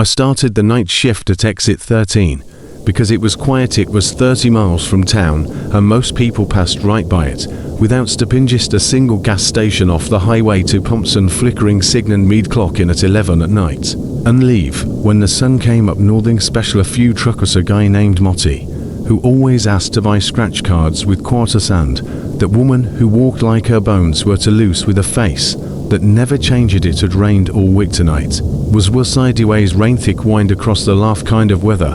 I started the night shift at exit 13. Because it was quiet. It was 30 miles from town, and most people passed right by it, without stopping. Just a single gas station off the highway, 2 pumps and flickering signal. Me'd clock in at 11 at night, and leave when the sun came up. Nothing special. A few truckers, a guy named Motti, who always asked to buy scratch cards with quarter sand. That woman who walked like her bones were to loose, with a face that never changed. It had rained all week. Tonight was sideways rain, thick wind across the laugh, kind of weather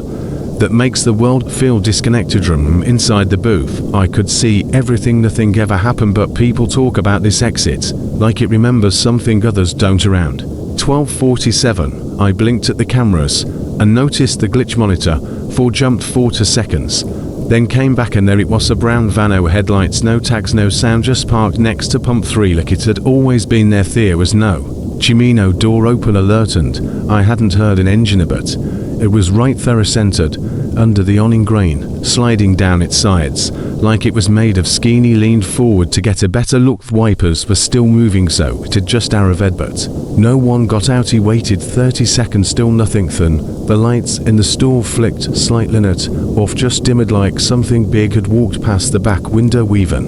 that makes the world feel disconnected. From inside the booth, I could see everything. Nothing ever happened, but people talk about this exit like it remembers something others don't. Around 12:47, I blinked at the cameras and noticed the glitch monitor. Jumped 4 seconds, then came back, and there it was, a brown van. No headlights, no tags, no sound, just parked next to pump 3 like it had always been there. There was no Chimino door open alert, and I hadn't heard an engine, but it was right there, centered under the awning grain, sliding down its sides like it was made of skin. He leaned forward to get a better look. The wipers were still moving, so it had just arrived, but no one got out. He waited 30 seconds, still nothing. Then the lights in the store flicked slightly off, just dimmed like something big had walked past the back window. Even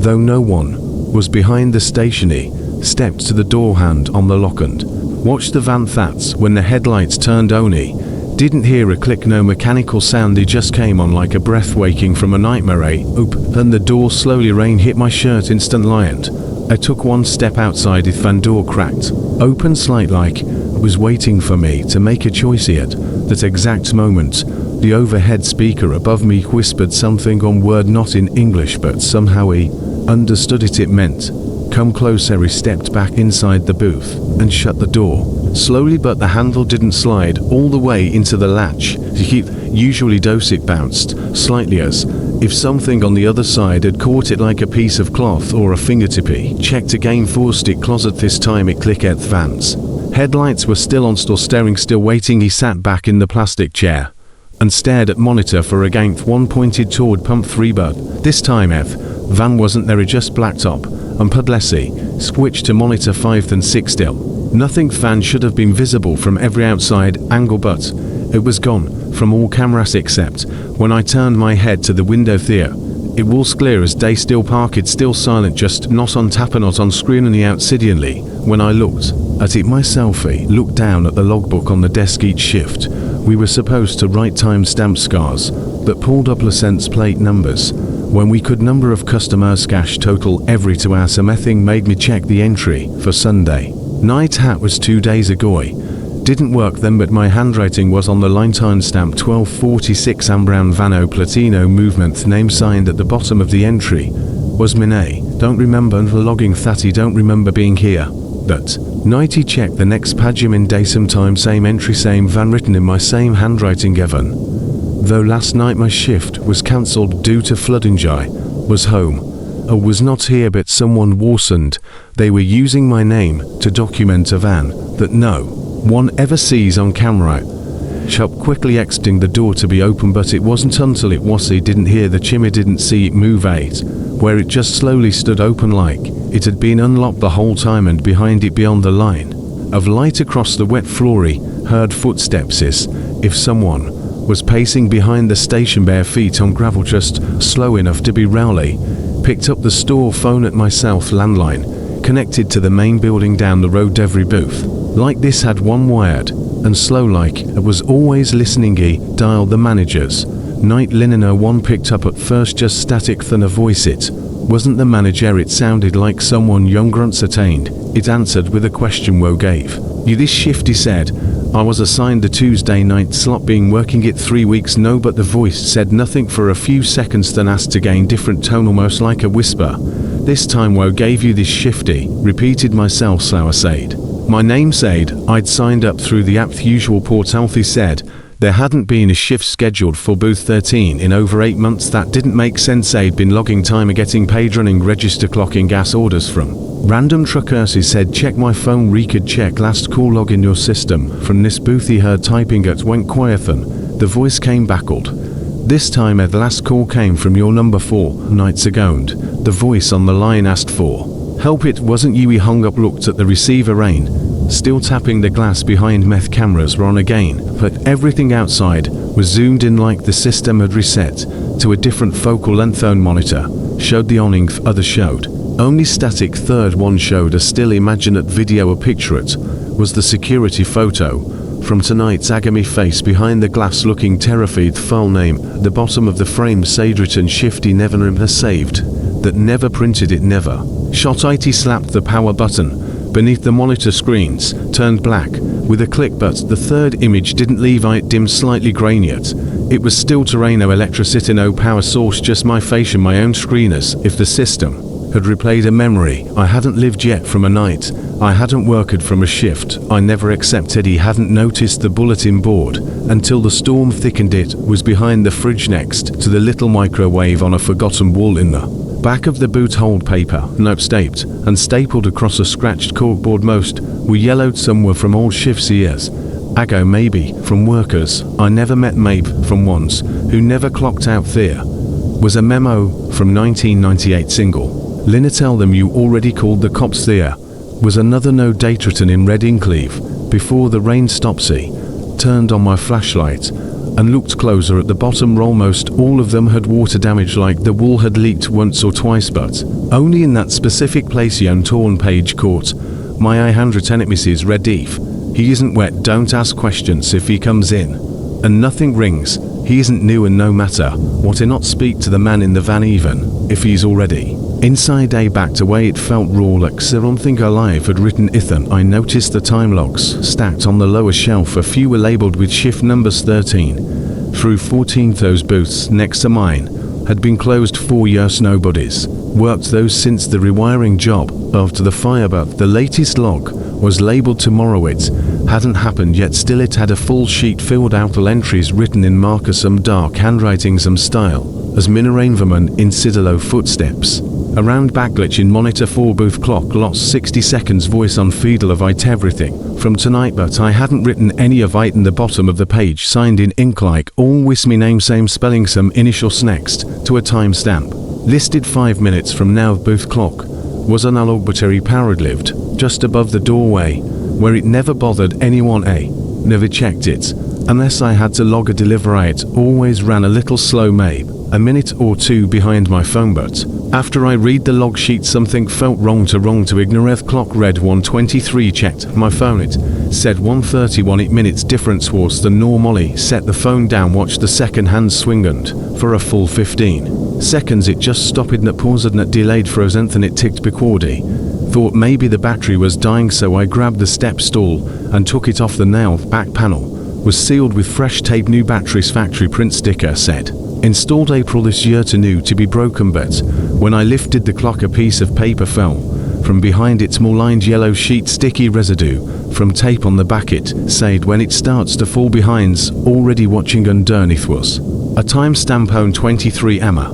though no one was behind the station, he stepped to the door, hand on the lock, and watched the van. That's when the headlights turned on. He didn't hear a click, no mechanical sound. He just came on like a breath, waking from a nightmare. And the door slowly. Rain hit my shirt, instant liant. I took one step outside. The van door cracked open slight, like it was waiting for me to make a choice. At that exact moment, the overhead speaker above me whispered something on word not in English, but somehow he understood it. It meant, "Come closer." He stepped back inside the booth and shut the door slowly, but the handle didn't slide all the way into the latch. Usually it bounced slightly, as if something on the other side had caught it, like a piece of cloth or a fingertip. He checked again, forced it closet. This time it clicked. The van's headlights were still on, still staring, still waiting. He sat back in the plastic chair and stared at monitor for a gainth. One pointed toward pump 3, but this time van wasn't there. It just blacked up and Pudlessy switched to monitor 5 and 6. Still nothing. Van should have been visible from every outside angle, but it was gone from all cameras except when I turned my head to the window. There it was clear as day, still parked, still silent, just not on tap, not on screen. And the outsidianly, when I looked at it myself, I looked down at the logbook on the desk. Each shift we were supposed to write time-stamp scars that pulled up license plate numbers when we could, number of customers, cash total every 2 hours. Something made me check the entry for Sunday night. Hat was 2 days ago. I didn't work then, but my handwriting was on the line. Time stamp 1246 Ambrown Vano Platino movement. Name signed at the bottom of the entry was Minay. Don't remember logging that. He don't remember being here. That night he checked the next page in day, sometime, same entry, same van, written in my same handwriting. Evan, though last night my shift was cancelled due to flooding, I was home. I was not here, but someone worsened. They were using my name to document a van that no one ever sees on camera. Shop quickly exiting the door to be open, but it wasn't until it was. He didn't hear the chimney, didn't see it move. Where it just slowly stood open like it had been unlocked the whole time, and behind it, beyond the line of light across the wet floor, he heard footsteps as if someone was pacing behind the station, bare feet on gravel, just slow enough to be Rowley. Picked up the store phone at my south landline, connected to the main building down the road. Every booth like this had one wired, and slow like I was always listening. He dialed the manager's night line. No one picked up at first, just static, then a voice. It wasn't the manager, it sounded like someone younger, uncertained. It answered with a question. "Wo gave you this shift?" he said. "I was assigned the Tuesday night slot, being working it 3 weeks." "No," but the voice said nothing for a few seconds, then asked again, different tone, almost like a whisper. "This time, wo gave you this shifty?" Repeated myself, slower, said my name, said I'd signed up through the app usual portal. He said there hadn't been a shift scheduled for booth 13 in over 8 months. That didn't make sense. I'd been logging time, getting paid, running register, clocking gas orders from random truckers. He said, "Check my phone, could check last call log in your system." From this booth he heard typing. It went quiet, then the voice came backward. "This time the last call came from your number 4 nights ago." And the voice on the line asked for help. "It wasn't you." He hung up, looked at the receiver. still tapping the glass behind. Meth cameras were on again, but everything outside was zoomed in like the system had reset to a different focal length. Phone monitor showed the awning, other showed only static. Third one showed a still. Imagine it video. A picture it was the security photo from tonight's agony. Face behind the glass looking terrified. File name the bottom of the frame said written shifty. Never saved that, never printed it, never shot. IT slapped the power button beneath the monitor. Screens turned black with a click, but the third image didn't leave. It dimmed slightly grainy yet. It was still terrain, no electricity, no power source, just my face and my own screen, as if the system had replayed a memory. I hadn't lived yet from a night. I hadn't worked from a shift. I never accepted. He hadn't noticed the bulletin board until the storm thickened. It was behind the fridge next to the little microwave on a forgotten wall in the back of the boot. Hold paper, notes taped and stapled across a scratched corkboard. Most were yellowed, some were from old shifts years ago, maybe from workers I never met, maybe from ones who never clocked out. There was a memo from 1998 single. Lina, tell them you already called the cops. There was another no date written in red ink. Leave before the rain stops. He turned on my flashlight and looked closer at the bottom roll. Most all of them had water damage, like the wall had leaked once or twice, but only in that specific place. Yon torn page caught my eye. Handwritten at Mrs. Redif. He isn't wet, don't ask questions. If he comes in and nothing rings, he isn't new, and no matter what, I not speak to the man in the van even if he's already inside. I backed away. It felt raw, like something alive had written Ethan. I noticed the time logs stacked on the lower shelf. A few were labeled with shift numbers 13 through 14. Those booths next to mine had been closed 4 years. Nobody's worked those since the rewiring job after the fire, but the latest log was labeled tomorrow. It hadn't happened yet. Still, it had a full sheet filled out, all entries written in marker, some dark handwriting, some style as Minarainverman in Sidalo. Footsteps around, back glitch in monitor 4 booth clock lost 60 seconds. Voice on feedle of it everything from tonight, but I hadn't written any of it in the bottom of the page, signed in ink like always me name, same spelling, some initials next to a timestamp listed 5 minutes from now. Booth clock was analog, but powered lived just above the doorway where it never bothered anyone. Never checked it unless I had to log a delivery. It always ran a little slow, maybe a minute or two behind my phone, but after I read the log sheet something felt wrong to ignore. Clock read 1:23. Checked my phone, it said 1:31. 8 minutes difference worse than normally. Set the phone down, watched the second hand swing, and for a full 15 seconds it just stopped and paused and delayed, frozen, and it ticked backward. Thought maybe the battery was dying, so I grabbed the step stool and took it off. The nail back panel was sealed with fresh tape. New batteries, factory print sticker said installed April this year. To new to be broken, but when I lifted the clock a piece of paper fell from behind it. Small lined yellow sheet, sticky residue from tape on the back. It said when it starts to fall behind's already watching. Underneath was a timestamp on 23 Emma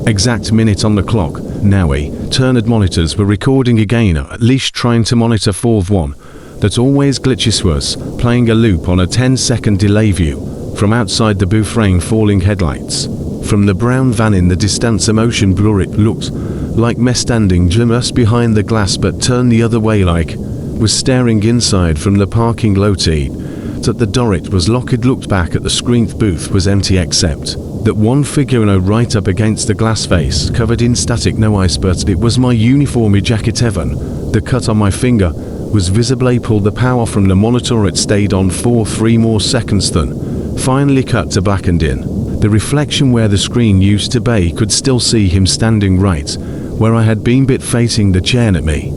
exact minute on the clock. Now turned monitors were recording again, at least trying to monitor 4th1 that always glitches, was playing a loop on a 10-second delay. View from outside the booth, rain falling, headlights from the brown van in the distance, emotion blur. It looked like me standing just behind the glass, but turned the other way, like was staring inside from the parking lot. That the door it was locked. Looked back at the screen. The booth was empty except that one figure right up against the glass, face covered in static, no ice, but it was my uniform jacket. Evan, the cut on my finger was visible. I pulled the power from the monitor. It stayed on for 3 more seconds, then finally cut to black, and in the reflection where the screen used to be, could still see him standing right where I had been, bit facing the chair at me.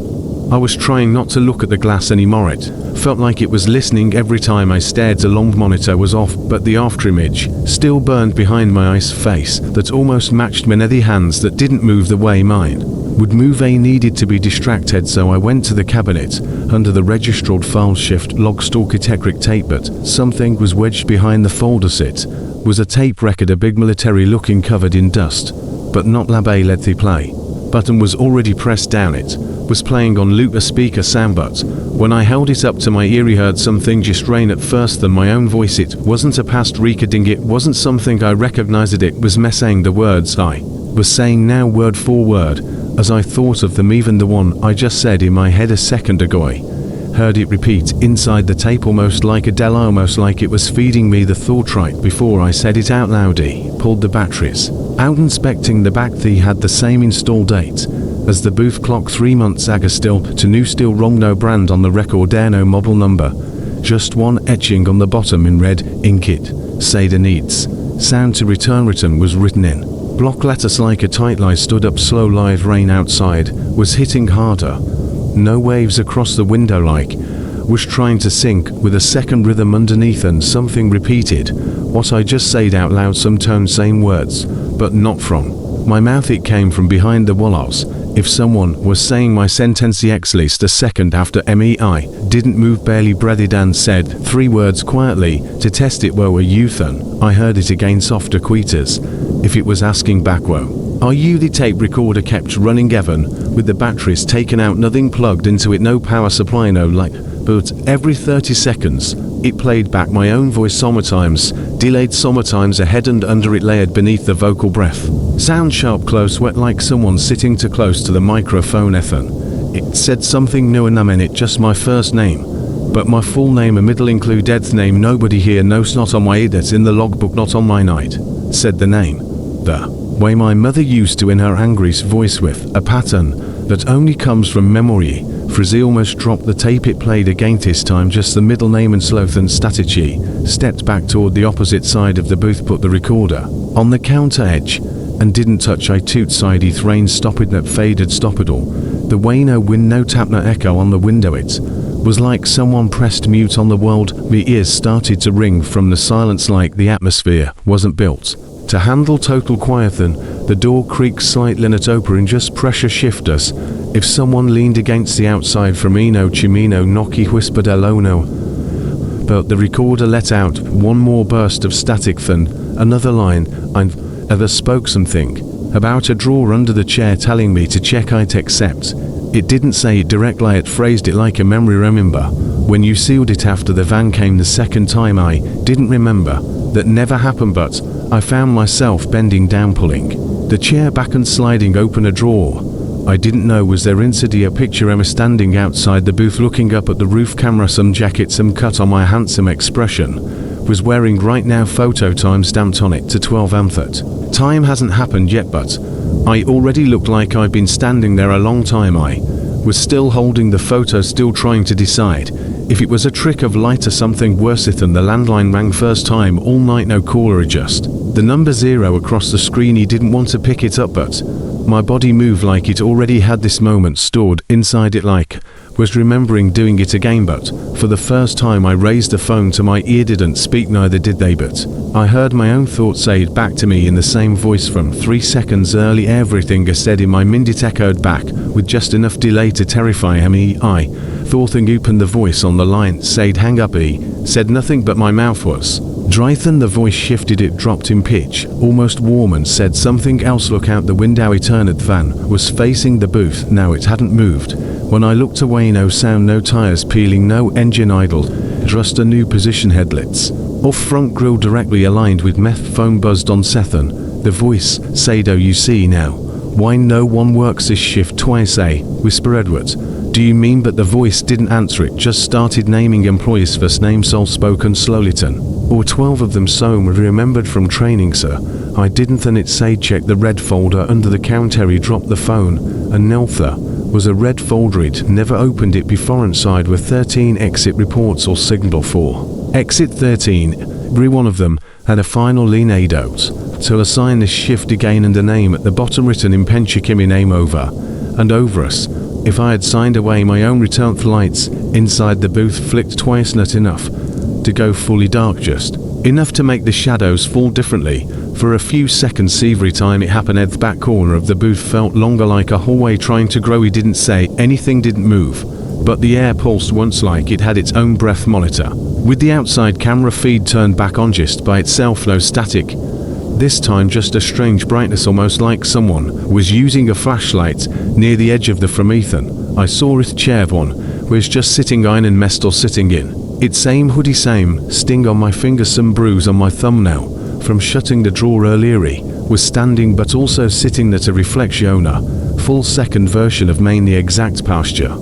I was trying not to look at the glass anymore. It felt like it was listening every time I stared. The long monitor was off, but the after image still burned behind my eyes. Face that almost matched me. The hands that didn't move the way mine would move. I needed to be distracted, so I went to the cabinet under the registered file, shift log stalker tape, but something was wedged behind the folders. It was a tape record, a big military looking, covered in dust, but not lab. A let the play button was already pressed down. It was playing on loop, a speaker sound, but when I held it up to my ear, I heard something just rain. At first than my own voice. It wasn't a past recording, it wasn't something I recognized. It was me saying the words I was saying now, word for word, as I thought of them, even the one I just said in my head a second ago. heard it repeat inside the tape, almost like a Dell, almost like it was feeding me the thought right before I said it out loud. He pulled the batteries out, inspecting the back. They had the same install date as the booth clock, 3 months ago, still to new, still wrong, no brand on the record, no model number, just one etching on the bottom in red ink. It said needs sound to return. Written was written in block letters like a tight lie. Stood up slow. Live rain outside was hitting harder. No waves across the window, like was trying to sink with a second rhythm underneath, and something repeated what I just said out loud, some tone, same words, but not from my mouth. It came from behind the walls. If someone was saying my sentence at least a second after me, I didn't move, barely breathed, and said 3 words quietly to test it. Where were you then? I heard it again, softer, quieter, if it was asking back, whoa. Are you? The tape recorder kept running, even with the batteries taken out, nothing plugged into it, no power supply, no light. But every 30 seconds, it played back my own voice, sometimes delayed, sometimes ahead and under it, layered beneath the vocal breath. Sound sharp, close, wet, like someone sitting too close to the microphone. Ethan. It said something new, and I meant it, just my first name. But my full name, a middle included name. Nobody here knows, not on my edits in the logbook, not on my night. Said the name. The way my mother used to in her angry voice, with a pattern that only comes from memory. Frizzy almost dropped the tape. It played again, this time just the middle name and sloth and strategy. Stepped back toward the opposite side of the booth, put the recorder on the counter edge, and didn't touch. I toot side eth rain, stop it, that faded, stop it all. The way no wind, no tap, no echo on the window. It was like someone pressed mute on the world. Me ears started to ring from the silence, like the atmosphere wasn't built to handle total quiet. Then the door creaked slightly and it opened, just pressure shift us. If someone leaned against the outside from Eno Chimino, Noki whispered hello, no. But the recorder let out one more burst of static, then another line. I've ever spoke something about a drawer under the chair, telling me to check it, except it didn't say it directly. It phrased it like a memory. Remember when you sealed it after the van came the second time? I didn't remember. That never happened, but I found myself bending down, pulling the chair back and sliding open a drawer. I didn't know was there inside. A picture Emma standing outside the booth looking up at the roof camera, some jacket, some cut on my handsome expression, was wearing right now, photo time stamped on it to 12 amthert. Time hasn't happened yet, but I already looked like I'd been standing there a long time. I was still holding the photo, still trying to decide if it was a trick of light or something worse than. The landline rang first time all night, no caller, just the number 0 across the screen. He didn't want to pick it up, but my body moved like it already had this moment stored inside it, like was remembering doing it again. But for the first time I raised the phone to my ear. Didn't speak, neither did they, but I heard my own thoughts said back to me in the same voice from 3 seconds early. Everything I said in my mind, it echoed back with just enough delay to terrify me. I thought and opened the voice on the line, said hang up. He said nothing, but my mouth was dry. Then the voice shifted, it dropped in pitch, almost warm, and said something else. Look out the window. It turned. The van was facing the booth now. It hadn't moved. When I looked away, no sound, no tires peeling, no engine idle, just a new position. Headlights off, front grille directly aligned with meth. Phone buzzed on Sethan. The voice said, oh, you see now why no one works this shift twice, eh? Whisper Edward. Do you mean? But the voice didn't answer. It just started naming employees, first name, soul spoken slowly. 10 or 12 of them, so remembered from training, sir. I didn't. Then it said check the red folder under the counter. He dropped the phone, and Neltha was a red folder. He'd never opened it before. Inside were 13 exit reports or signal for exit 13. Every one of them had a final lean out to assign this shift again, and a name at the bottom written in Penchikimi, name over and over us. If I had signed away my own return, lights inside the booth flicked twice, not enough to go fully dark, just enough to make the shadows fall differently. For a few seconds every time it happened, the back corner of the booth felt longer, like a hallway trying to grow. He didn't say anything, didn't move, but the air pulsed once like it had its own breath monitor, with the outside camera feed turned back on just by itself, no static. This time just a strange brightness, almost like someone was using a flashlight near the edge of the from Ethan. I saw his chair one was just sitting in and messed or sitting in. It same hoodie, same sting on my finger, some bruise on my thumbnail from shutting the drawer earlier. He was standing but also sitting at a reflection, full second version of main, the exact posture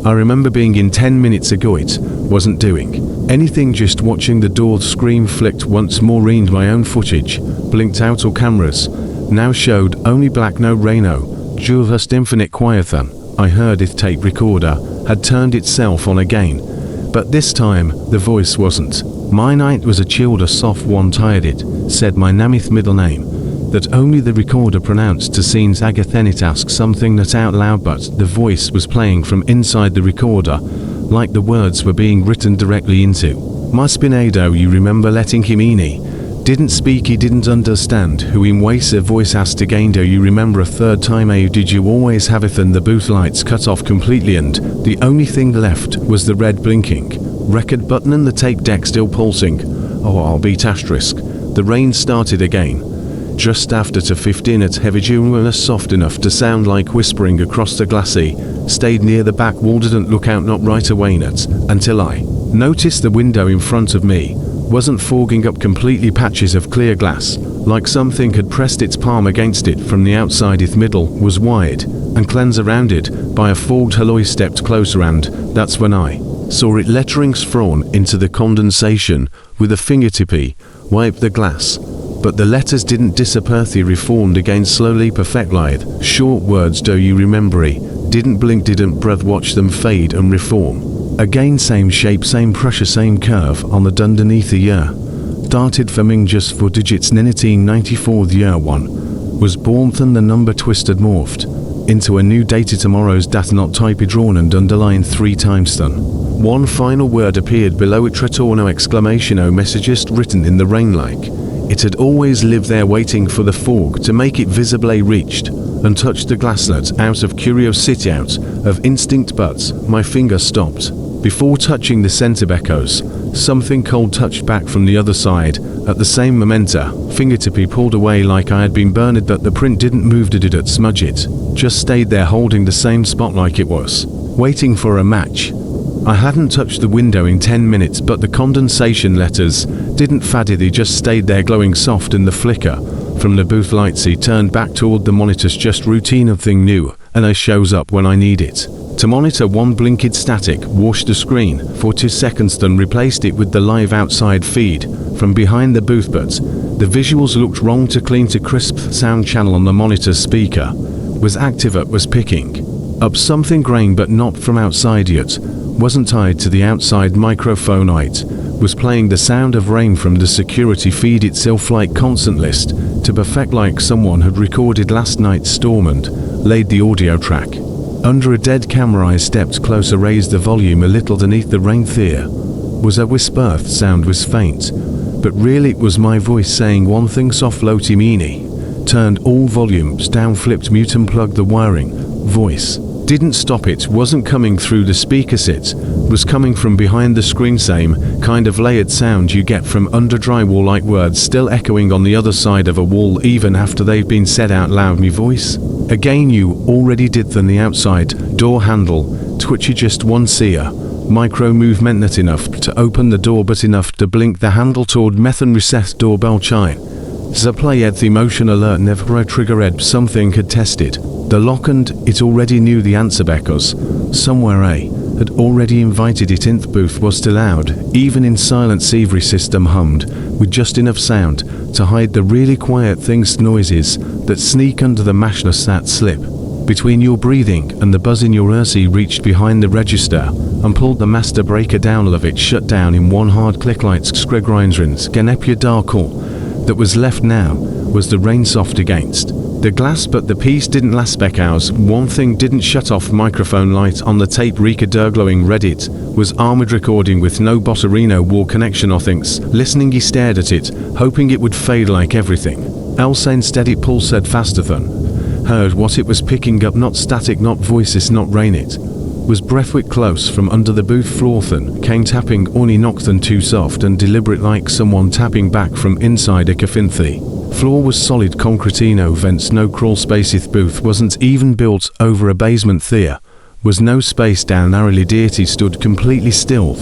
I remember being in 10 minutes ago. It wasn't doing anything, just watching the door screen flicked once more. Read my own footage, blinked out. All cameras now showed only black, no Reno, just infinite quiet. Then I heard it tape recorder had turned itself on again, but this time the voice wasn't. My night was a chilled, a soft one. Tired, it said my Namith middle name, that only the recorder pronounced to scenes. Agathen, it asked something that out loud, but the voice was playing from inside the recorder, like the words were being written directly into my spinado. You remember letting him in? He didn't speak, he didn't understand who him was. A voice asked again, do you remember a third time? Did you always have it? And the booth lights cut off completely, and the only thing left was the red blinking record button and the tape deck still pulsing. Oh, I'll beat asterisk. The rain started again, just after 2:15 at heavy tune, soft enough to sound like whispering across the glassy. Stayed near the back wall, didn't look out, not right away, until I noticed the window in front of me wasn't fogging up completely. Patches of clear glass, like something had pressed its palm against it from the outside. Its middle was wide and cleansed around it by a fogged alloy. Stepped closer, and that's when I saw it letterings thrown into the condensation. With a fingertippy, wiped the glass, but the letters didn't disappear. They reformed again slowly, perfect lithe, short words. Do you remember? He didn't blink, didn't breath, watch them fade and reform. Again, same shape, same pressure, same curve on the underneath. The year darted forming just 4 digits. 1994, the year one was born. Then the number twisted, morphed into a new data. Tomorrow's data not typed, drawn and underlined 3 times. Then one final word appeared below it. Retorno exclamation o messages written in the rain, like it had always lived there, waiting for the fog to make it visible. I reached and touched the glasslet out of curiosity, out of instinct, but my finger stopped before touching the center echoes. Something cold touched back from the other side. At the same momenta, fingertippy pulled away like I had been burned, but the print didn't move. Did it smudge? It just stayed there, holding the same spot like it was waiting for a match. I hadn't touched the window in 10 minutes, but the condensation letters didn't fade. They just stayed there, glowing soft in the flicker from the booth lights. He turned back toward the monitors, just routine of thing new, and I shows up when I need it. To monitor one blinked static, washed the screen for 2 seconds, then replaced it with the live outside feed from behind the booth, but the visuals looked wrong. To clean to crisp sound channel on the monitor speaker was active. It was picking up something grain, but not from outside yet. Wasn't tied to the outside microphone. It was playing the sound of rain from the security feed itself, like constant list to perfect, like someone had recorded last night's storm and laid the audio track under a dead camera. I stepped closer, raised the volume a little. Beneath the rain there was a whisper. The sound was faint, but really it was my voice saying one thing, soft, low-ty meany. Turned all volumes down, flipped mute, and plugged the wiring. Voice didn't stop. It wasn't coming through the speakers, it was coming from behind the screen. Same kind of layered sound you get from under drywall, like words still echoing on the other side of a wall even after they've been said out loud. Me voice again, you already did. Then the outside door handle twitchy, just one seer micro movement, not enough to open the door but enough to blink the handle toward meth and reset. Doorbell chime. The play at the motion alert, never a trigger ed. Something had tested the lock and it already knew the answer because somewhere had already invited it in. The booth was still loud, even in silence. Every system hummed with just enough sound to hide the really quiet things, noises that sneak under the mashless, that slip between your breathing and the buzz in your ears. He reached behind the register and pulled the master breaker down. All of it shut down in one hard click. Lights Skregrindrins Ganepia Darkle that was left now was the rain soft against the glass, but the piece didn't last spec hours. One thing didn't shut off. Microphone light on the tape recorder glowing red. It was armored, recording with no Botterino wall connection or things. Listening, he stared at it, hoping it would fade like everything else. Instead it pulsed faster than heard what it was picking up. Not static, not voices, not rain. It was breathwick close from under the booth floor. Then came tapping, only knocked, than too soft and deliberate, like someone tapping back from inside a cafinthi. Floor was solid concretino, vents, no crawl space. The booth wasn't even built over a basement. There was no space down narrowly. Deity stood completely still.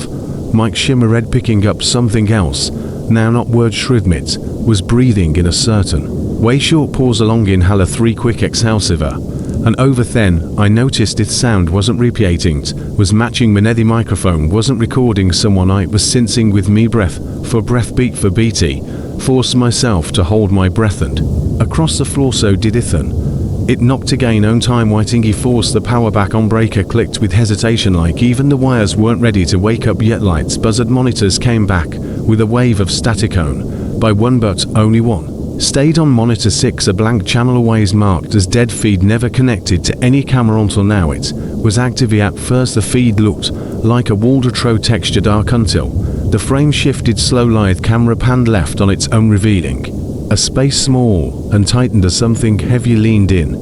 Mike shimmered, picking up something else. Now not word Shridmit was breathing in a certain way. Short pause, along inhaler, 3 quick exhalsiva. And over then, I noticed its sound wasn't repeating, was matching me. The microphone wasn't recording someone. I was sensing with me breath for breath, beat for beaty, forced myself to hold my breath, and across the floor so did Ethan. It knocked again on time waiting. He forced the power back on. Breaker clicked with hesitation like even the wires weren't ready to wake up yet. Lights buzzed. Monitors came back with a wave of static on by one, but only one stayed on. Monitor 6, a blank channel always marked as dead. Feed never connected to any camera until now. It was active. At first the feed looked like a Waldorf texture dark until the frame shifted. Slow lithe camera panned left on its own, revealing a space small and tightened as something heavy leaned in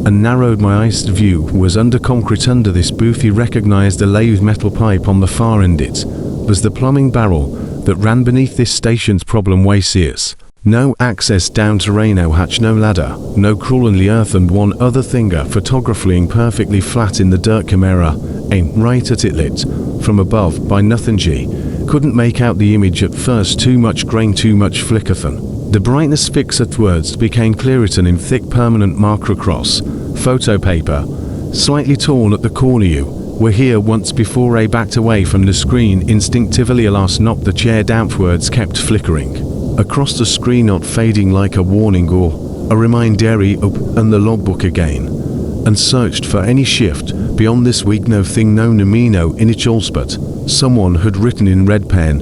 and narrowed. My eyes view was under concrete. Under this booth he recognized a lathe metal pipe on the far end. It was the plumbing barrel that ran beneath this station's problem way sears. No access down terrain, no hatch, no ladder, no crawl in the earth, and one other thing, a photographing perfectly flat in the dirt camera, aimed right at it, lit from above by nothing. G couldn't make out the image at first, too much grain, too much flicker. The brightness fixed at words became clearer in thick permanent marker across photo paper, slightly torn at the corner. You were here once before. A backed away from the screen instinctively. Alas, knocked the chair down. Words kept flickering across the screen, not fading like a warning or a reminder. And the logbook again and searched for any shift beyond this week. No thing, no me, no initials, but someone had written in red pen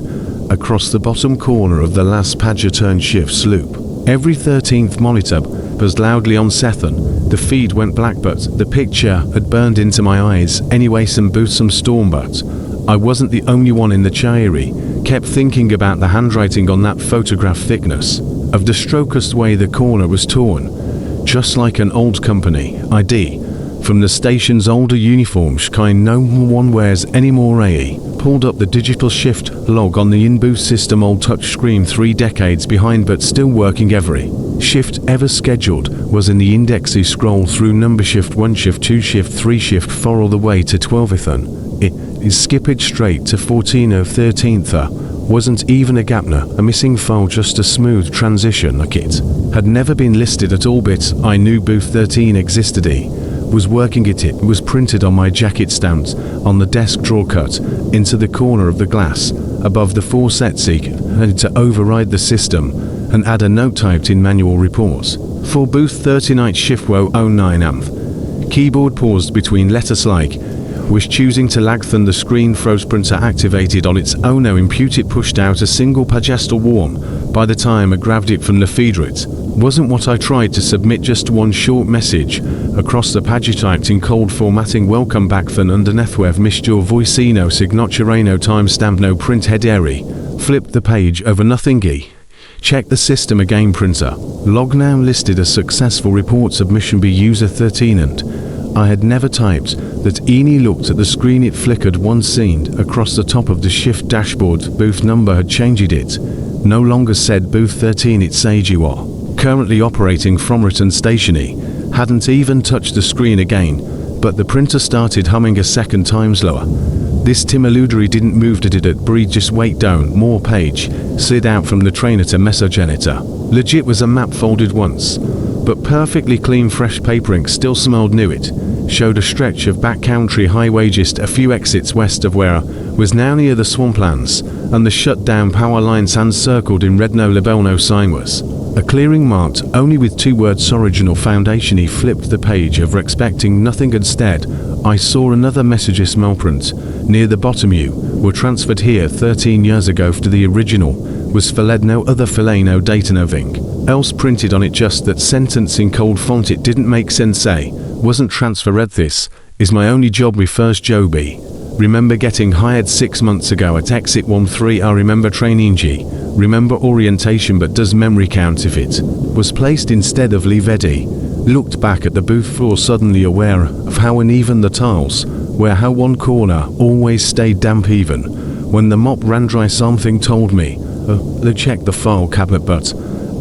across the bottom corner of the last page turn shift loop. Every 13th monitor buzzed loudly on Sethan. The feed went black, but the picture had burned into my eyes anyway. Some booth, some storm, but I wasn't the only one in the cherry. Kept thinking about the handwriting on that photograph, thickness of the strokest way the corner was torn, just like an old company ID from the station's older uniforms, kind no one wears anymore. AE pulled up the digital shift log on the in-booth system. Old touchscreen, 3 decades behind but still working. Every shift ever scheduled was in the index. He scrolled through number shift 1, shift 2, shift 3, shift 4, all the way to 12th. It skipped straight to 14 of 13th. Wasn't even a gapner, a missing file, just a smooth transition. Like it had never been listed at all. But I knew booth 13 existed. He was working it. It was printed on my jacket, stamped on the desk drawer, cut into the corner of the glass above the 4 set seek, and to override the system and add a note typed in manual reports for booth 30 night shift 09 amth. Keyboard paused between letters like was choosing to lag. The screen froze. Printer activated on its own. No impute. It pushed out a single pagestal warm by the time I grabbed it from the feeder. It wasn't what I tried to submit, just one short message across the page typed in cold formatting. Welcome back. Then underneath we've missed your voice. No signature, no timestamp, no print head. Airy flipped the page over. Nothing. Check the system again. Printer log now listed as successful. Report submission B user 13, and I had never typed that. Eni looked at the screen. It flickered once seen across the top of the shift dashboard. Booth number had changed. It no longer said booth 13. It said you are currently operating from Written Station. He hadn't even touched the screen again, but the printer started humming a second time slower. This Timaludery didn't move. Did it breathe? Just wait down. More page slid out from the trainer to message editor. Legit was a map folded once, but perfectly clean. Fresh paper ink still smelled new. It showed a stretch of backcountry highway just a few exits west of where I was now, near the swamplands and the shut down power lines. Hands circled in red. No label, no sign. Was a clearing marked only with 2 words, original foundation. He flipped the page over, expecting nothing. Instead I saw another message. Small print near the bottom. You were transferred here 13 years ago. To the original was filed. No other fillet, no data, no thing else printed on it, just that sentence in cold font. It didn't make sense. Wasn't transferred. This is my only job. Refers Joby. Remember getting hired 6 months ago at exit 13. I remember training. G remember orientation, but does memory count if it was placed instead of leave? Eddie looked back at the booth floor, suddenly aware of how uneven the tiles were, how one corner always stayed damp even when the mop ran dry. Something told me to check the file cabinet, but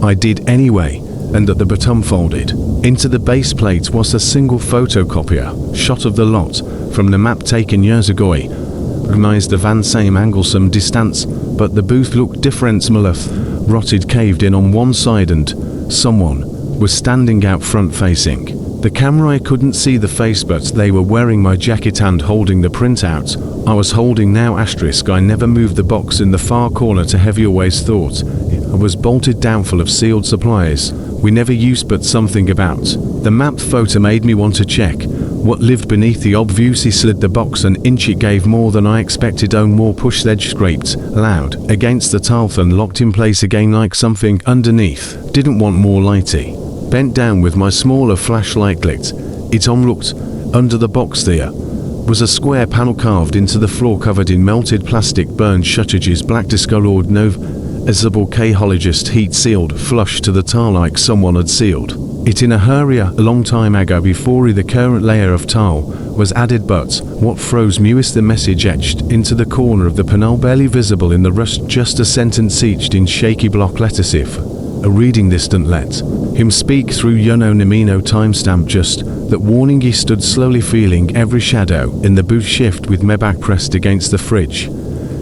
I did anyway, and at the bottom folded into the base plate was a single photocopier shot of the lot from the map taken years ago. I recognized the van, same angle, some distance, but the booth looked different. Smoleth rotted, caved in on one side, and someone was standing out front facing The camera, I couldn't see the face, but they were wearing my jacket and holding the printout I was holding now. Asterisk, I never moved the box in the far corner to heavier waste thought. I was bolted down full of sealed supplies we never used, but something about the map photo made me want to check what lived beneath the obviously slid the box an inch. It gave more than I expected. Oh, more push. The edge scraped loud against the tile and locked in place again like something underneath didn't want more lighty. Bent down with my smaller flashlight lit it on. Looked under the box. There was a square panel carved into the floor covered in melted plastic, burned shuttages, black discolored, no visible keyhologist, heat sealed flush to the tile like someone had sealed it in a hurry a long time ago before the current layer of tile was added. But what froze me was the message etched into the corner of the panel, barely visible in the rust, just a sentence etched in shaky block letters. If a reading this didn't let him speak through Nemino timestamp. Just that warning. He stood slowly, feeling every shadow in the booth shift with my back pressed against the fridge,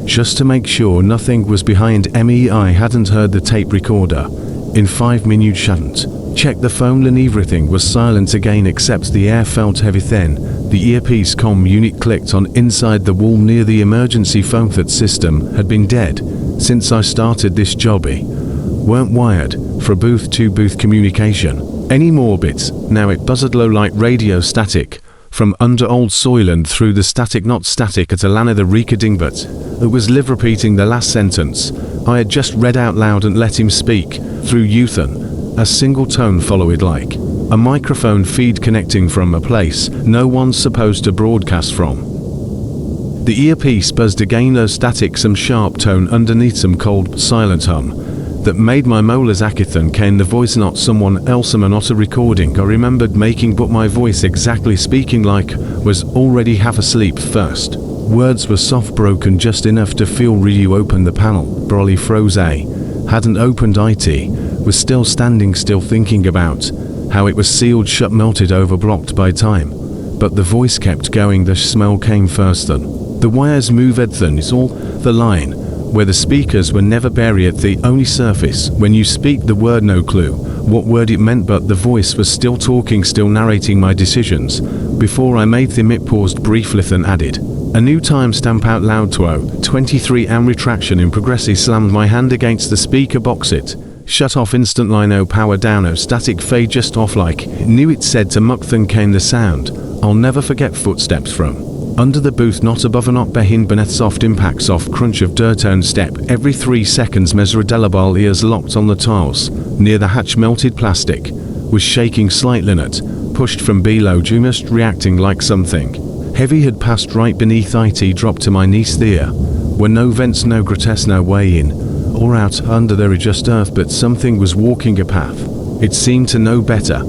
just to make sure nothing was behind me. I hadn't heard the tape recorder in 5 minutes. Shouldn't check the phone, and everything was silent again except the air felt heavy. Then the earpiece comm unit clicked on inside the wall near the emergency phone. That system had been dead since I started this job. Weren't wired for booth to booth communication anymore. Bits now it buzzed low like radio static from under old soil, and through the static, not static at Alana the recording, but it was live repeating the last sentence I had just read out loud and let him speak through Euthan. A single tone followed like a microphone feed connecting from a place no one's supposed to broadcast from. The earpiece buzzed again, no static, some sharp tone underneath, some cold, silent hum that made my molars ache. Then came the voice, not someone else, not a recording I remembered making, but my voice exactly, speaking like was already half asleep. First words were soft, broken, just enough to feel real. You open the panel, Broly froze. Hadn't opened. It was still standing still, thinking about how it was sealed shut, melted over, blocked by time. But the voice kept going. The smell came first, then the wires moved, then it's all the line where the speakers were never buried at the only surface when you speak the word. No clue what word it meant, but the voice was still talking, still narrating my decisions. Before I made them, it paused briefly, then added a new timestamp out loud. 23 am retraction in progress. He slammed my hand against the speaker box. It shut off instant. No power down, no static, fade just off like knew it said to muck. Then came the sound I'll never forget, footsteps from under the booth, not above and not behind, beneath, soft impact, soft crunch of dirt on step every 3 seconds. Mesorodellable ears locked on the tiles near the hatch, melted plastic was shaking slightly. It pushed from below, just reacting like something heavy had passed right beneath. It dropped to my knees. There were no vents, no grotesque, no way in or out under there, just earth, but something was walking a path. It seemed to know better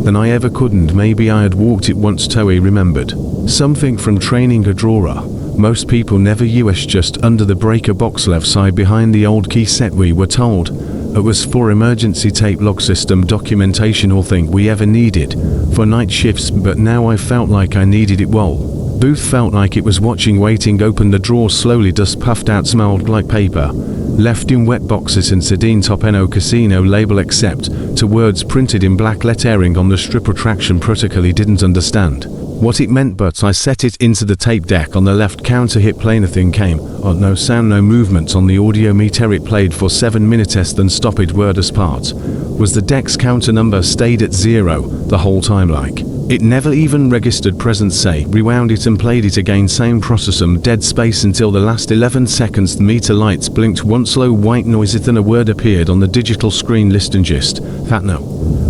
than I ever could, and maybe I had walked it once. He remembered something from training a drawer. Most people never use, just under the breaker box left side behind the old key set. We were told it was for emergency tape lock system documentation, all thing we ever needed for night shifts, but now I felt like I needed it. Well, Booth felt like it was watching, waiting. Opened the drawer slowly, dust puffed out, smelled like paper left in wet boxes, and Sedin Top No Casino label except to words printed in black lettering on the strip. Retraction protocol. He didn't understand what it meant, but I set it into the tape deck on the left counter. Hit play, nothing came. No sound, no movement on the audio meter. It played for 7 minutes, then stopped. Word as part was the deck's counter number stayed at 0 the whole time, like it never even registered presence. Say rewound it and played it again, same process, dead space until the last 11 seconds. The meter lights blinked once, low white noise, then a word appeared on the digital screen. Listen, just that no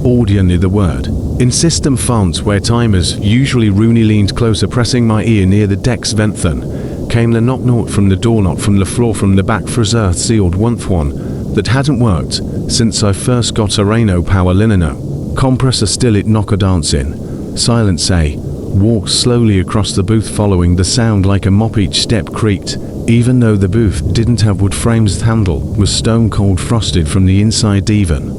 audio near the word in system font where timers usually. Rooney leaned closer, pressing my ear near the deck's vent. Then came the knock, not from the door, not from the floor, from the back. For earth sealed one that hadn't worked since I first got a Reno power lineno compressor. Still it knock a dancing silence. Walked slowly across the booth, following the sound like a mop. Each step creaked, even though the booth didn't have wood frames. The handle was stone cold, frosted from the inside, even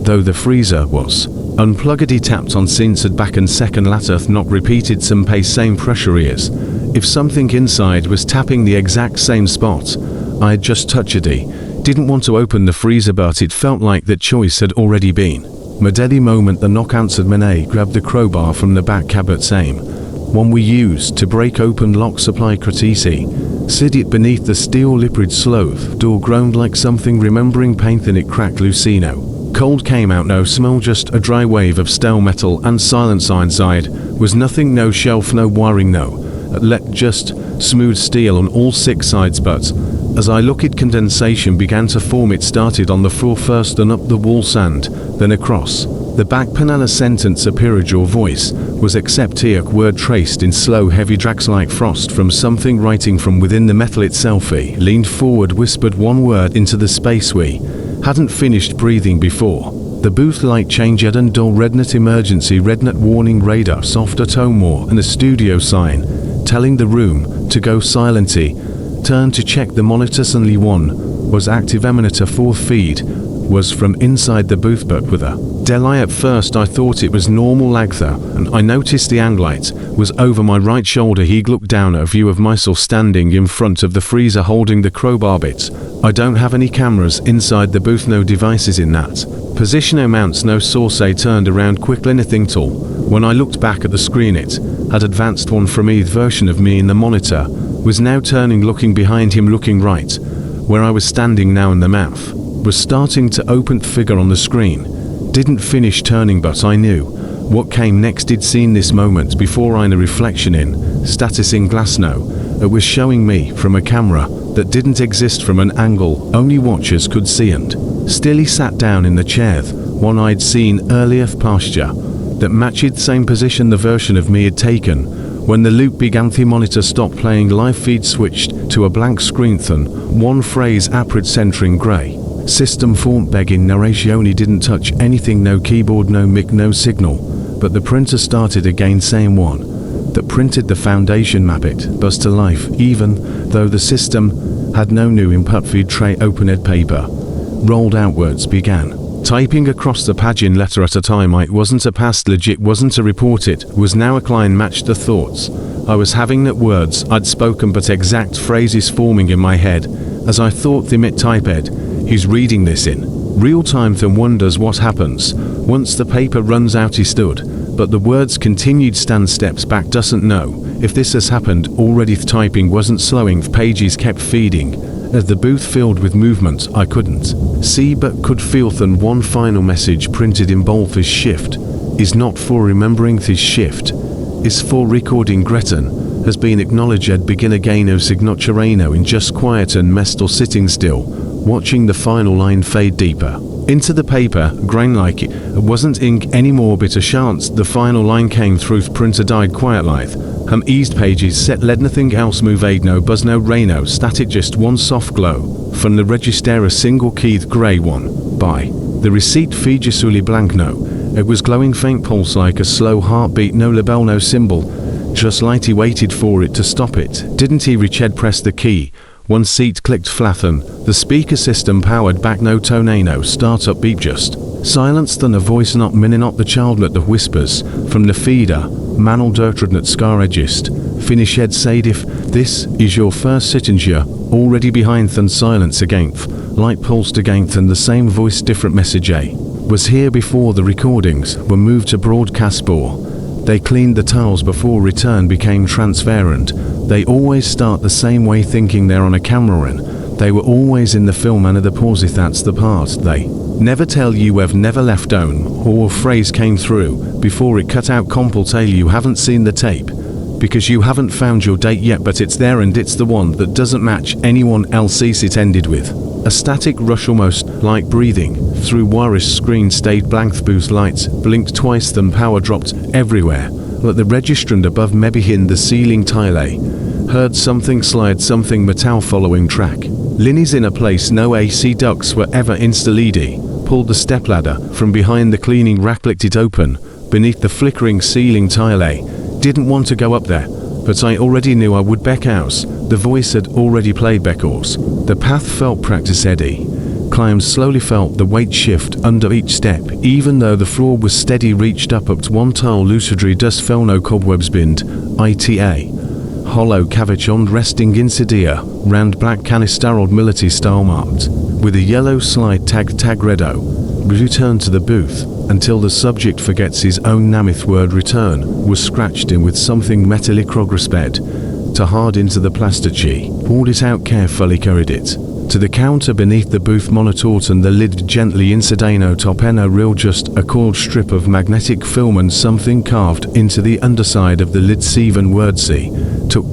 though the freezer was unplugged. He tapped on censored back and second latter, not repeated. Some pace, same pressure ears. If something inside was tapping the exact same spot I had just touched. He didn't want to open the freezer, but it felt like that choice had already been Medeli moment the knock answered. Mene grabbed the crowbar from the back cupboard, same one we used to break open lock supply Kratisi. Sid it beneath the steel lipped sloth. Door groaned like something remembering pain, then it cracked Lucino. Cold came out, no smell, just a dry wave of stale metal and silence inside. Was nothing, no shelf, no wiring, no let, just smooth steel on all 6 sides. But as I looked, condensation began to form. It started on the floor first, then up the wall sand, then across the back panel. A sentence appeared, your voice was accept here, word traced in slow heavy drags like frost from something writing from within the metal itself. He leaned forward, whispered one word into the space. We hadn't finished breathing before the booth light changed and dull rednet emergency rednet warning radar, softer tone more, and a studio sign telling the room to go silent. He turned to check the monitors. Only one was active. Emanator 4th feed was from inside the booth, but with a delay. At first I thought it was normal lag though, and I noticed the anglight was over my right shoulder. He looked down at a view of myself standing in front of the freezer holding the crowbar bits. I don't have any cameras inside the booth, no devices in that position, no mounts, no source. I turned around quickly, nothing tall. When I looked back at the screen, it had advanced one from me. The version of me in the monitor was now turning, looking behind him, looking right where I was standing now, and the mouth was starting to open. Figure on the screen didn't finish turning, but I knew what came next. He'd seen this moment before in a reflection in status in glass. No, it was showing me from a camera that didn't exist, from an angle only watchers could see. And still he sat down in the chair, one I'd seen earlier, posture that matched the same position the version of me had taken. When the loop began, the monitor stopped playing. Live feed switched to a blank screen. Then one phrase appeared, centering grey system font begging narration. He didn't touch anything, no keyboard, no mic, no signal, but the printer started again, same one that printed the foundation map. It buzzed to life, even though the system had no new input feed. Tray opened, paper rolled outwards, began typing across the page in letter at a time. It wasn't a past legit, wasn't a report, it was now a client. Matched the thoughts I was having, that words I'd spoken, but exact phrases forming in my head as I thought them. It typed, he's reading this in real time, then wonders what happens once the paper runs out. He stood, but the words continued, stand steps back, doesn't know if this has happened already. The typing wasn't slowing, pages kept feeding as the booth filled with movement I couldn't see but could feel. Then one final message printed in bold, this shift is not for remembering, this shift is for recording. Greton has been acknowledged. Begin again, o signatureno in just quiet and mestal, sitting still, watching the final line fade deeper into the paper, grain like it wasn't ink anymore. But a chance the final line came through. The printer died quiet, lithe eased pages set, led nothing else move, aid no buzz, no ray, no static, just one soft glow from the register, a single keyed grey one by the receipt feed, jusuli blank. No, it was glowing faint pulse like a slow heartbeat, no label, no symbol, just light. He waited for it to stop it, didn't he? Richard pressed the key, one seat clicked, flatten the speaker system powered back, no tone, no startup beep, just silence. Then a voice, not minute, not the childlet, the whispers from the feeder, Manal Dertradnat Scarregist finished, said if this is your first sittinger already behind. Then silence against light pulsed against, and the same voice, different message. Was here before the recordings were moved to broadcast bore. They cleaned the tiles before return became transparent. They always start the same way, thinking they're on a camera, and they were always in the film. And the pause, if that's the part they never tell you, have never left on, or a phrase came through before it cut out. Compel tell you haven't seen the tape because you haven't found your date yet, but it's there, and it's the one that doesn't match anyone else's. It ended with a static rush, almost like breathing through wirish screen. Stayed blank, booth lights blinked twice, then power dropped everywhere. Like the registrant above, maybe in the ceiling tile. Heard something slide, something metal following track. Linny's in a place, no AC ducts were ever installed. Pulled the stepladder from behind the cleaning rack, clicked it open beneath the flickering ceiling tile. Didn't want to go up there, but I already knew I would. Beckhouse, the voice had already played Beckhouse. The path felt practice, Eddie climbed slowly, felt the weight shift under each step, even though the floor was steady. Reached up to one tile, lucidry dust fell, no cobwebs bind. ITA hollow cavich on resting insidia, round black canisterod military style marked with a yellow slide tag redo. Returned to the booth. until the subject forgets his own Namith word return was scratched in with something metallic sped to hard into the plasticgy, pulled it out carefully, carried it to the counter beneath the booth monitor, and the lid gently incidano top a real just a coiled strip of magnetic film and something carved into the underside of the lid 7 word C took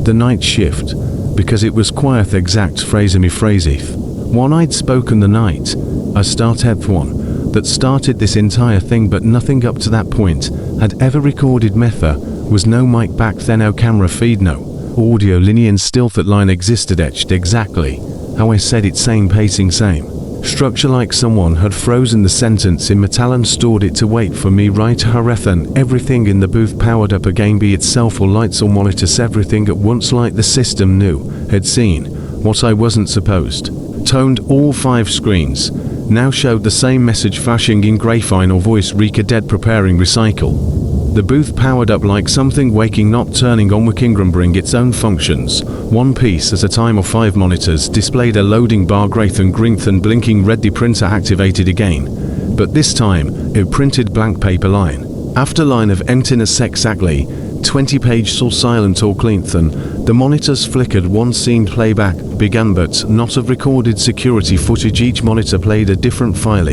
the night shift because it was quiet exact phrase me phraseth. One I'd spoken the night I started one that started this entire thing, but nothing up to that point had ever recorded Metha was no mic back then, no camera feed, no audio linear and still that line existed etched exactly how I said it, same pacing, same structure, like someone had frozen the sentence in metal and stored it to wait for me right Harethan. Everything in the booth powered up again, be itself or lights or monitors, everything at once, like the system knew, had seen what I wasn't supposed. Toned all 5 screens now showed the same message flashing in graphene or voice Rika dead preparing recycle. The booth powered up like something waking, not turning on, working and bring its own functions, one piece at a time, of 5 monitors displayed a loading bar, grath and grinth and blinking red. The printer activated again, but this time it printed blank paper line after line of emptiness, exactly 20 page, so silent or cleanth, and the monitors flickered. One scene playback began, but not of recorded security footage. Each monitor played a different file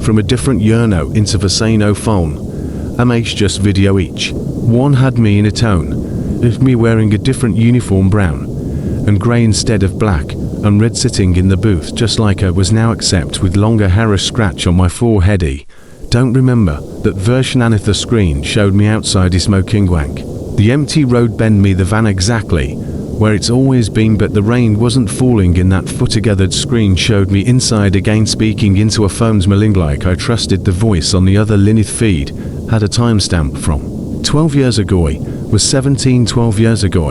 from a different Yerno into the same phone. Just video. Each one had me in a tone of me wearing a different uniform, brown and grey instead of black and red, sitting in the booth just like I was now, except with longer hair, a scratch on my forehead. Don't remember that version, and if the screen showed me outside his smoking wank. The empty road bend me the van exactly where it's always been, but the rain wasn't falling in that foot-togethered screen showed me inside again, speaking into a phone's maling like I trusted the voice on the other Linith feed had a timestamp from 12 years ago, was 17 12 years ago,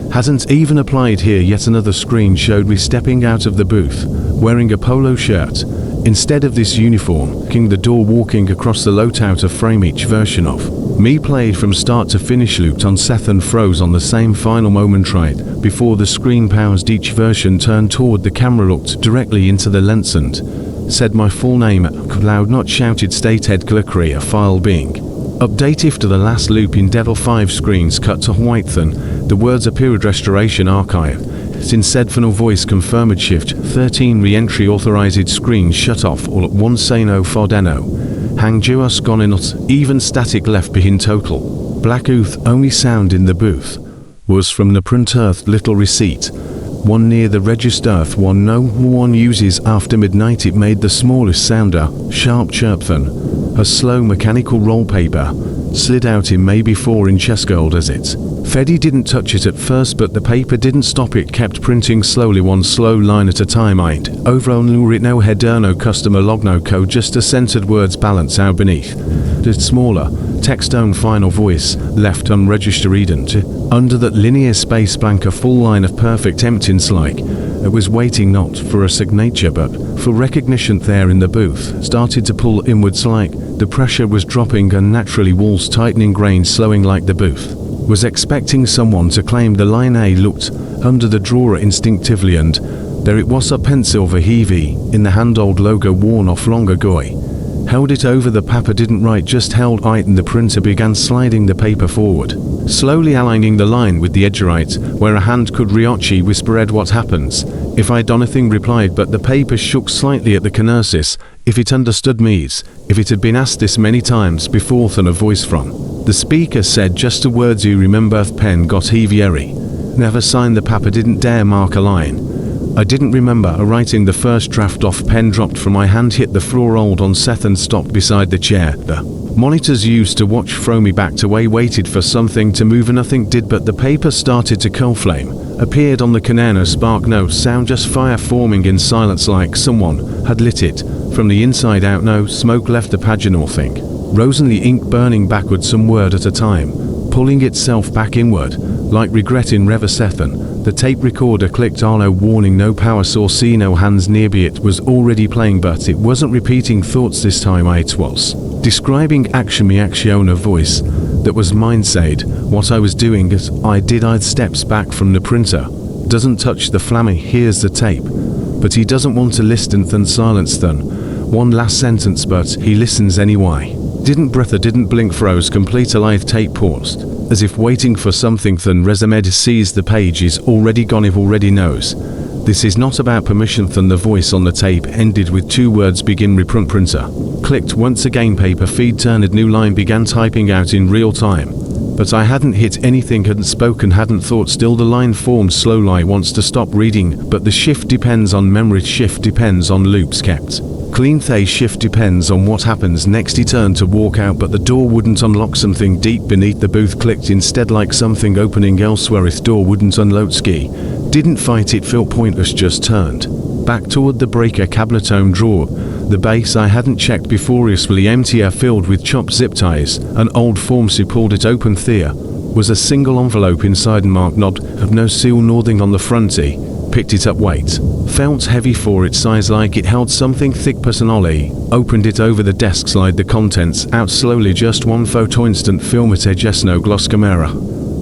hadn't even applied here. Yet another screen showed me stepping out of the booth wearing a polo shirt instead of this uniform, kicking the door, walking across the loat out of frame. Each version of me played from start to finish, looped on Seth and froze on the same final moment right before the screen paused. Each version turned toward the camera, looked directly into the lens and said my full name loud, not shouted, stated clickery, a file being updated to the last loop in Devil 5 screens cut to white, then the words appeared restoration archive since said final voice confirmed shift 13 re-entry authorized screen shut off all at once, say no fodeno hang duos gone in, not even static left behind total black ooth. Only sound in the booth was from the printer, little receipt one near the register, one no one uses after midnight. It made the smallest sounder, sharp chirp, then a slow mechanical roll paper slid out in maybe 4-inch gold as it Feddy didn't touch it at first, but the paper didn't stop. It kept printing slowly, one slow line at a time. I'd over on it no header, no customer log, no code, just a centered words balance out beneath the smaller text own final voice left unregistered and under that linear space blank a full line of perfect emptiness, like it was waiting not for a signature but for recognition. There in the booth started to pull inwards like the pressure was dropping unnaturally, walls tightening, grains slowing like the booth was expecting someone to claim the line. A looked under the drawer instinctively and there it was, a pencil heavy in the hand, old logo worn off long ago. Held it over the paper, didn't write, just held it, and the printer began sliding the paper forward, slowly aligning the line with the edge right where a hand could reach. Whispered, what happens if I do nothing, replied, but the paper shook slightly at the kinesis. If it understood me's, if it had been asked this many times before, then a voice from the speaker said just the words you remember. Pen got heavier, never signed the paper, didn't dare mark a line. I didn't remember writing the first draft off. Pen dropped from my hand, hit the floor, rolled on Seth and stopped beside the chair. The monitors used to watch throw me backed away, waited for something to move and nothing did, but the paper started to coal. Flame appeared on the canano, spark, no sound, just fire forming in silence like someone had lit it from the inside out. No smoke left the paginal thing, rose and the ink burning backward, some word at a time, pulling itself back inward like regret in Reversethan. The tape recorder clicked. No warning, no power source, see no hands nearby. It was already playing, but it wasn't repeating thoughts this time. It was describing action, me actiona voice that was mine said what I was doing as I did. I'd steps back from the printer, doesn't touch the flammy, hears the tape, but he doesn't want to listen. Then silence, then One last sentence, but he listens anyway. Didn't breathe, didn't blink, froze, complete alive, tape paused, as if waiting for something. Then resumed, sees the page is already gone, if already knows. This is not about permission. Then the voice on the tape ended with 2 words, begin reprint. Printer clicked once again, paper feed turned, new line began typing out in real time. But I hadn't hit anything, hadn't spoken, hadn't thought. Still the line formed slowly, wants to stop reading, but the shift depends on memory, shift depends on loops kept. Clean they shift depends on what happens next. He turned to walk out, but the door wouldn't unlock. Something deep beneath the booth clicked instead, like something opening elsewhere. If door wouldn't unload, ski didn't fight, it felt pointless, just turned back toward the breaker cabletone drawer. The base I hadn't checked before, usefully empty, filled with chopped zip ties. An old form, she pulled it open. There was a single envelope inside, marked knobbed, of no seal, northing on the front. He picked it up, weight felt heavy for its size, like it held something thick. Personally opened it over the desk, slide the contents out slowly. Just one photo, instant film at edge, no gloss camera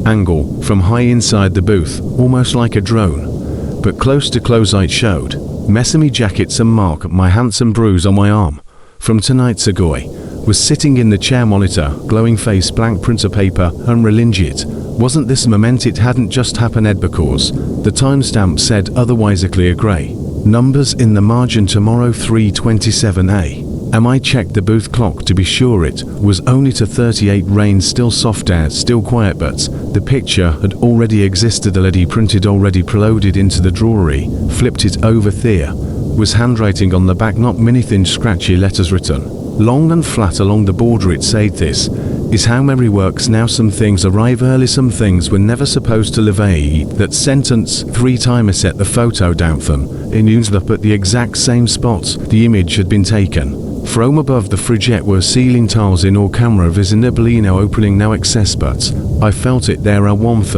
angle from high inside the booth, almost like a drone, but close to close it showed Messamy jackets and mark my handsome bruise on my arm from tonight's agoy. Was sitting in the chair, monitor, glowing face, blank printer paper, unrelinquished. Wasn't this a moment? It hadn't just happened, because the timestamp said otherwise, a clear grey numbers in the margin, tomorrow 3:27 am. I checked the booth clock to be sure it was only to 38. Rain, still soft air, still quiet, but the picture had already existed, already printed, already preloaded into the drawery. Flipped it over. There was handwriting on the back, not many thin scratchy letters written long and flat along the border. It said, this is how memory works now. Some things arrive early, some things were never supposed to live. That sentence 3 times. Set the photo down them in up at the exact same spot the image had been taken. From above the fridgette were ceiling tiles in all camera visibly now opening, now access, but I felt it there, a warmth,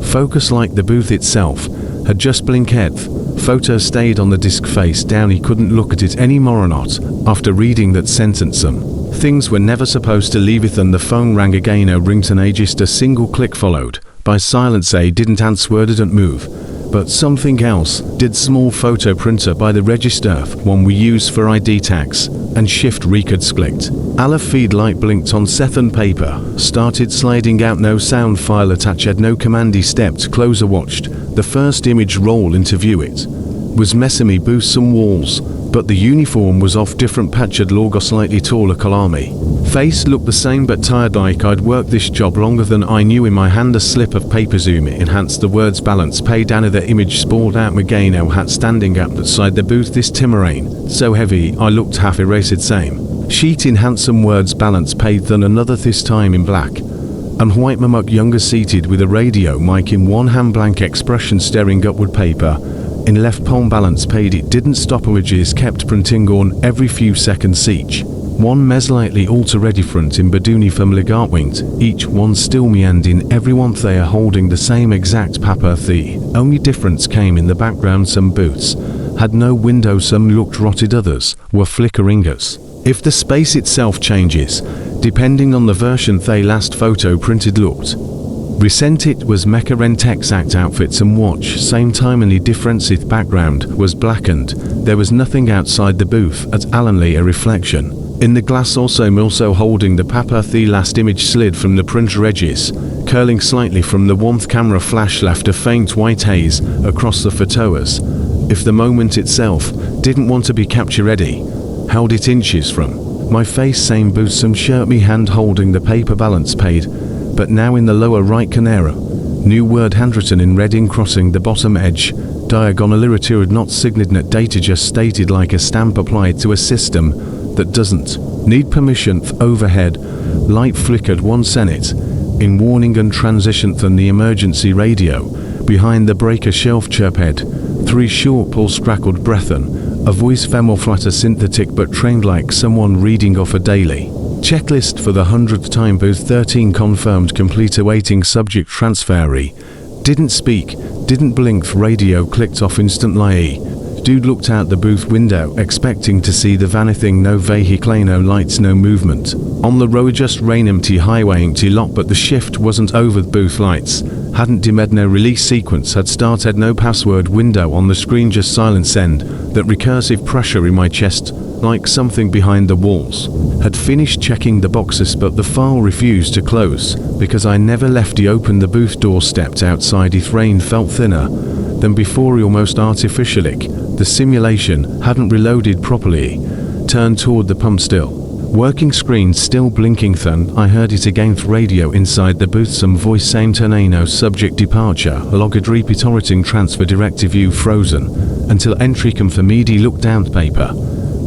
focus, like the booth itself had just blinked. Photo stayed on the disc, face down. He couldn't look at it anymore or not. After reading that sentence, some things were never supposed to leave it. And the phone rang again, a ringtone, just a single click followed by silence. Didn't answer, didn't move, but something else did. Small photo printer by the register, one we use for ID tags, and shift records clicked. Ala feed light blinked on Sethan paper, started sliding out, no sound file attached, no command. He stepped closer, watched the first image roll into view. It was Messamy booth, some walls, but the uniform was off, different, patched logo, slightly taller Kalami. Face looked the same but tired, like I'd worked this job longer than I knew. In my hand a slip of paper, zoom enhanced the words balance pay down. The image sprawled out, Magano hat standing up outside the booth. This Timerain so heavy I looked half erased, same sheet in handsome words balance paid. Then another, this time in black and white. Mamuk younger seated with a radio mic in one hand, blank expression staring upward, paper in left palm, balance paid. It didn't stop, images kept printing on every few seconds each. One meslitely alter ready front in Baduni from Legartwinged, each one still meandering, everyone they are holding the same exact paper. The only difference came in the background. Some booths had no window, some looked rotted, others were flickering. As if the space itself changes depending on the version they last photo printed looked. Recent it was mecha rent exact outfits and watch, same time, and the differences background was blackened. There was nothing outside the booth at Allenly, a reflection in the glass, also holding the paper. The last image slid from the printer edges, curling slightly from the warmth. Camera flash left a faint white haze across the photos. If the moment itself didn't want to be capture ready, held it inches from my face. Same booth, some shirt, me hand holding the paper, balance paid, but now in the lower right corner. New word handwritten in red in crossing the bottom edge. Diagonal irritated, not signed, net data, just stated like a stamp applied to a system that doesn't need permission. Overhead light flickered one Senate in warning and transitioned. Than the emergency radio behind the breaker shelf chirped. 3 short pulse crackled breathen. A voice fell flatter, synthetic but trained, like someone reading off a daily checklist for the 100th time. Booth 13 confirmed complete, awaiting subject transferee. Didn't speak, didn't blink. Radio clicked off instantly. Dude looked out the booth window, expecting to see the vanishing. No vehicle, no lights, no movement on the road, just rain, empty highway, empty lot. But the shift wasn't over. The booth lights hadn't dimmed, no release sequence had started, no password window on the screen, just silence. End that recursive pressure in my chest like something behind the walls had finished checking the boxes, but the file refused to close because I never left it open. The booth door stepped outside. It rain felt thinner than before, almost artificially. The simulation hadn't reloaded properly. Turned toward the pump still. Working screen still blinking. Then I heard it again. Radio inside the booth, some voice saying Tornado subject departure, logged repeat orating transfer directive view frozen until entry confirmed. Looked down. Paper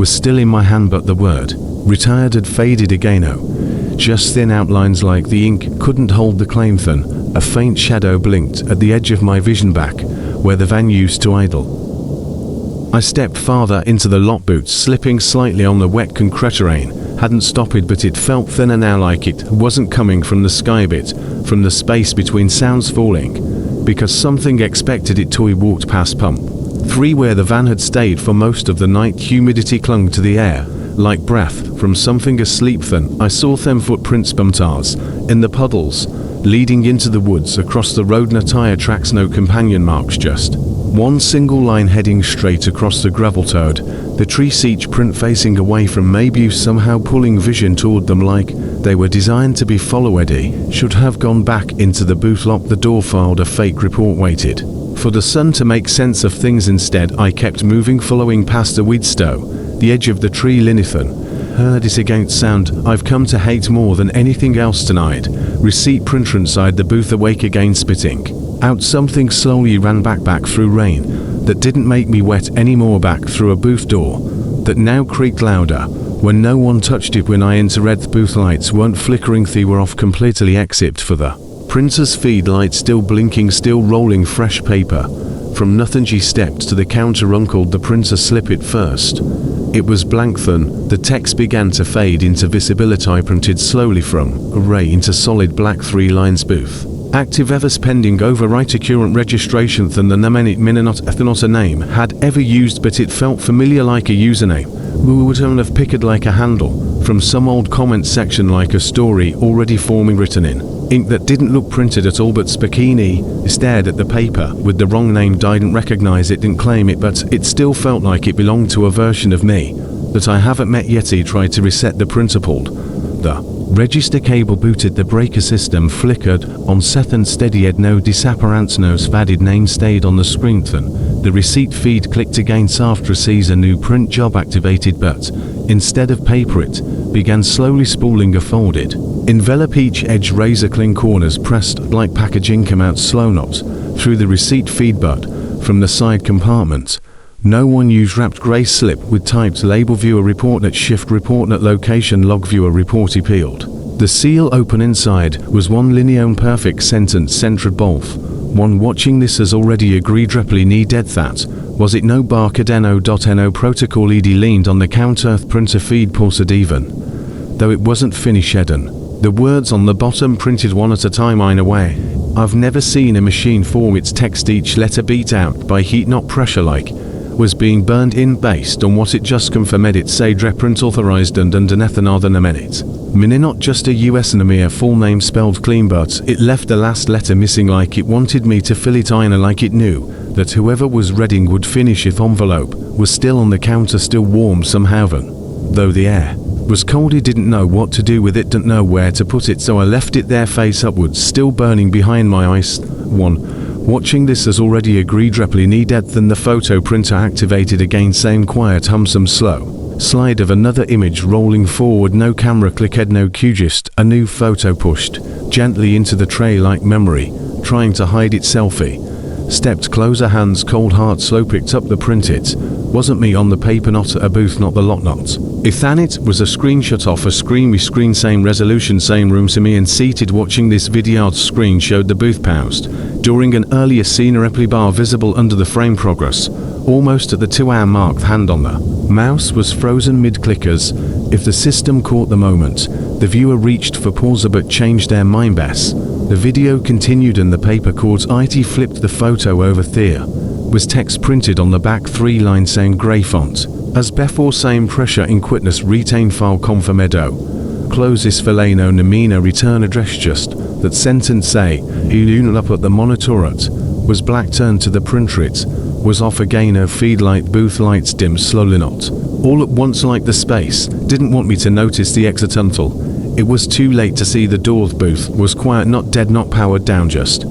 was still in my hand, but the word retired had faded again. Oh, just thin outlines like the ink couldn't hold the claim. Then a faint shadow blinked at the edge of my vision back where the van used to idle. I stepped farther into the lot. Boots slipping slightly on the wet concrete terrain hadn't stopped, but it felt thinner now, like it wasn't coming from the sky bit, from the space between sounds falling, because something expected it to. I walked past pump 3 where the van had stayed for most of the night. Humidity clung to the air like breath from something asleep. Then I saw them footprints bumped in the puddles leading into the woods across the road. No tire tracks, no companion marks, just one single line heading straight across the gravel toward the trees, each print facing away from maybe somehow pulling vision toward them like they were designed to be followed. Should have gone back into the booth, locked the door, filed a fake report, waited for the sun to make sense of things. Instead I kept moving, following past the weed stow, the edge of the tree. Linithan heard it against sound I've come to hate more than anything else tonight. Receipt printer inside the booth, awake again, spitting out something slowly. Ran back through rain that didn't make me wet anymore, back through a booth door that now creaked louder when no one touched it. When I entered, the booth lights weren't flickering, they were off completely except for the printer's feed light still blinking, still rolling fresh paper from nothing. She stepped to the counter, uncled the printer, slip it first. It was blank. Then the text began to fade into visibility. I printed slowly from array into solid black, 3 lines. Booth active, ever pending, overwrite a current registration. Than the not a name had ever used, but it felt familiar, like a username we would only have picked, like a handle from some old comment section, like a story already forming, written in ink that didn't look printed at all. But Spakini stared at the paper with the wrong name. Didn't recognize it, didn't claim it, but it still felt like it belonged to a version of me that I haven't met yet. He tried to reset the printer, pulled the register cable, booted the breaker system, flickered on set and steady. Had no disappearance, no faded name stayed on the screen. Then the receipt feed clicked against after sees a new print job activated, but instead of paper it began slowly spooling a folded envelope. Each edge razor clean, corners pressed like packaging, come out slow, not through the receipt feed but from the side compartment. No one used wrapped grey slip with typed label, viewer report at shift, report at location, log, viewer report. He peeled the seal open. Inside was one linear perfect sentence, centered both. One watching this has already agreed reply needed that. Was it no barcode.no protocol? Ed leaned on the counter, printer feed pulsed even though it wasn't finished. The words on the bottom printed one at a time. In a way I've never seen a machine form its text, each letter beat out by heat, not pressure, like was being burned in based on what it just confirmed. It said reprint authorized and underneath another minute. Not just a US and a mere full name spelled clean, but it left the last letter missing, like it wanted me to fill it in, like it knew that whoever was reading would finish if envelope was still on the counter, still warm somehow. Though the air was cold, he didn't know what to do with it, didn't know where to put it, so I left it there face upwards, still burning behind my eyes. One watching this has already agreed reply needed. Then the photo printer activated again, same quiet hum, some slow slide of another image rolling forward. No camera clicked, no cue, just a new photo pushed gently into the tray like memory trying to hide its selfie. Stepped closer, hands cold, heart slow, picked up the print. It wasn't me on the paper, not a booth, not the lot, not it was a screenshot off a screen. We screen, same resolution, same room. To me and seated watching this video, screen showed the booth paused during an earlier scene, a reply bar visible under the frame, progress almost at the 2-hour mark. The hand on the mouse was frozen mid clickers. If the system caught the moment, the viewer reached for pause but changed their mind. The video continued and the paper chords. IT flipped the photo over. There was text printed on the back, 3 lines, saying grey font as before, same pressure in quickness, retain file confirmedo closes Felano Namina return address. Just that sentence say Ilun up at the monitor. It was black, turned to the printer. It was off again. Feed light, booth lights dim slowly, not all at once like the space didn't want me to notice the exit until it was too late to see the door. The booth was quiet, not dead, not powered down, just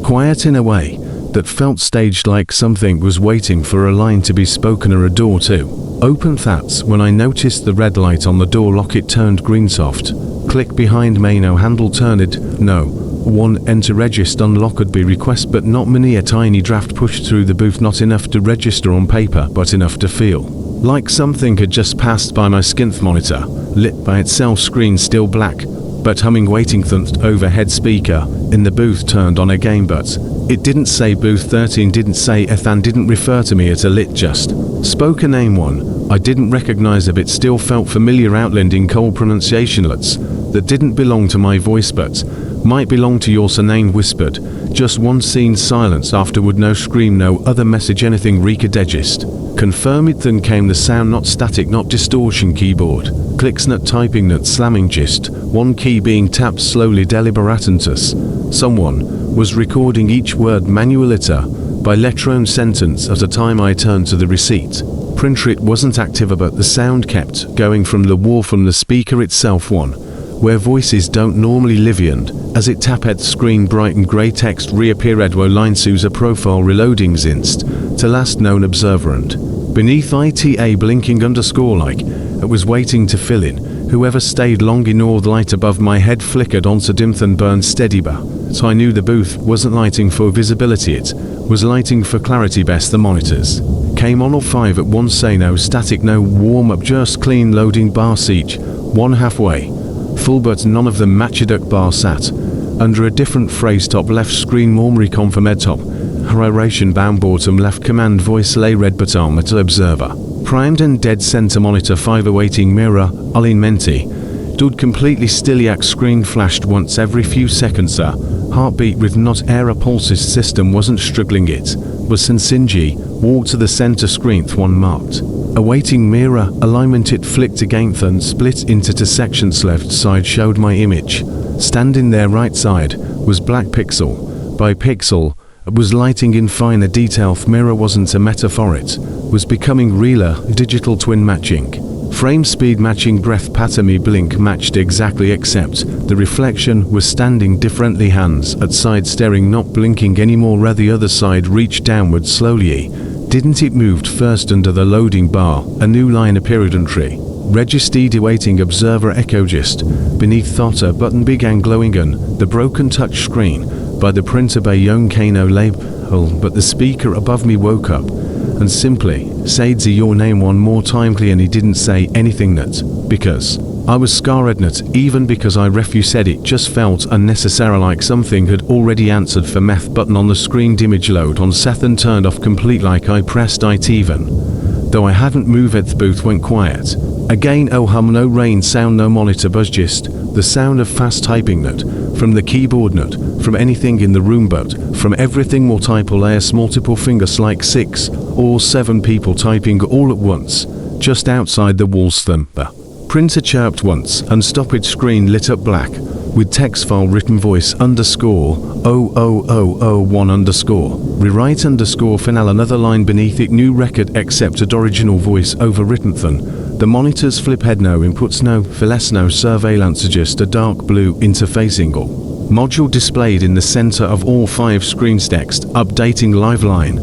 quiet in a way that felt staged, like something was waiting for a line to be spoken or a door to open. That's when I noticed the red light on the door lock. It turned green. Soft click behind me. No handle turned. No one enter register unlock could be request, but not many. A tiny draft pushed through the booth, not enough to register on paper, but enough to feel like something had just passed by my skinth monitor, lit by itself, screen still black, but humming, waiting. The overhead speaker in the booth turned on again, but it didn't say booth 13, didn't say Ethan, didn't refer to me as a lit, just spoke a name, one I didn't recognize. A bit still felt familiar, outlanding cold pronunciationlets that didn't belong to my voice but might belong to yours. A name whispered, just one scene, silence afterward, no scream, no other message, anything. Rika digest confirm it. Then came the sound, not static, not distortion. Keyboard clicks, not typing, not slamming, just one key being tapped slowly, deliberatentus. Someone was recording each word, manual letter by letter and sentence at a time. I turned to the receipt printer. It wasn't active, but the sound kept going from the wall, from the speaker itself, one where voices don't normally live. And as it tapped, the screen brightened, grey text reappeared. Wo line Sousa profile reloadings inst to last known observer, and beneath ITA blinking underscore like it was waiting to fill in. Whoever stayed long enough. The light above my head flickered onto dimth and burned steady, but I knew the booth wasn't lighting for visibility, it was lighting for clarity. Best the monitors came on all 5 at once. Say no static, no warm up, just clean loading bars, each one halfway full, but none of them matched. Bar sat under a different phrase. Top left screen memory confirmed. Top hierarchy bound bottom left command voice lay red button at observer primed and dead center monitor 5 awaiting mirror Alin Menti stood completely still. Yak screen flashed once every few seconds. A heartbeat with not error pulses. System wasn't struggling, it was Sensinji. Walked to the center screen. One marked awaiting mirror alignment. It flicked again and split into 2 sections. Left side showed my image. Standing there, right side was black pixel by pixel. It was lighting in finer detail. Mirror wasn't a metaphor, it was becoming realer. Digital twin matching, frame speed matching, breath pattern. Me blink matched exactly, except the reflection was standing differently. Hands at side staring, not blinking anymore. The other side reached downward slowly. Didn't it moved first under the loading bar. A new line appeared. Entry registered awaiting observer echo. Just beneath thought a button began glowing on the broken touch screen by the printer by Young Kano label, but the speaker above me woke up and simply said your name one more time clear, and he didn't say anything. That because I was scared, not even because I said it, just felt unnecessary, like something had already answered for meth. Button on the screen image load on Seth and turned off complete, like I pressed it even though I hadn't moved. The booth went quiet again. Oh hum, no rain sound, no monitor buzz, just the sound of fast typing, not from the keyboard, not from anything in the room, but from everything. Multiple layers, multiple fingers, like 6 or 7 people typing all at once just outside the walls. The printer chirped once and stopped. Screen lit up black with text file written voice underscore 00001 underscore rewrite underscore final. Another line beneath it, new record accepted, original voice overwritten. The monitors flip head, no inputs, no files, no surveillance, just a dark blue interfacing all module displayed in the center of all 5 screens. Text updating live line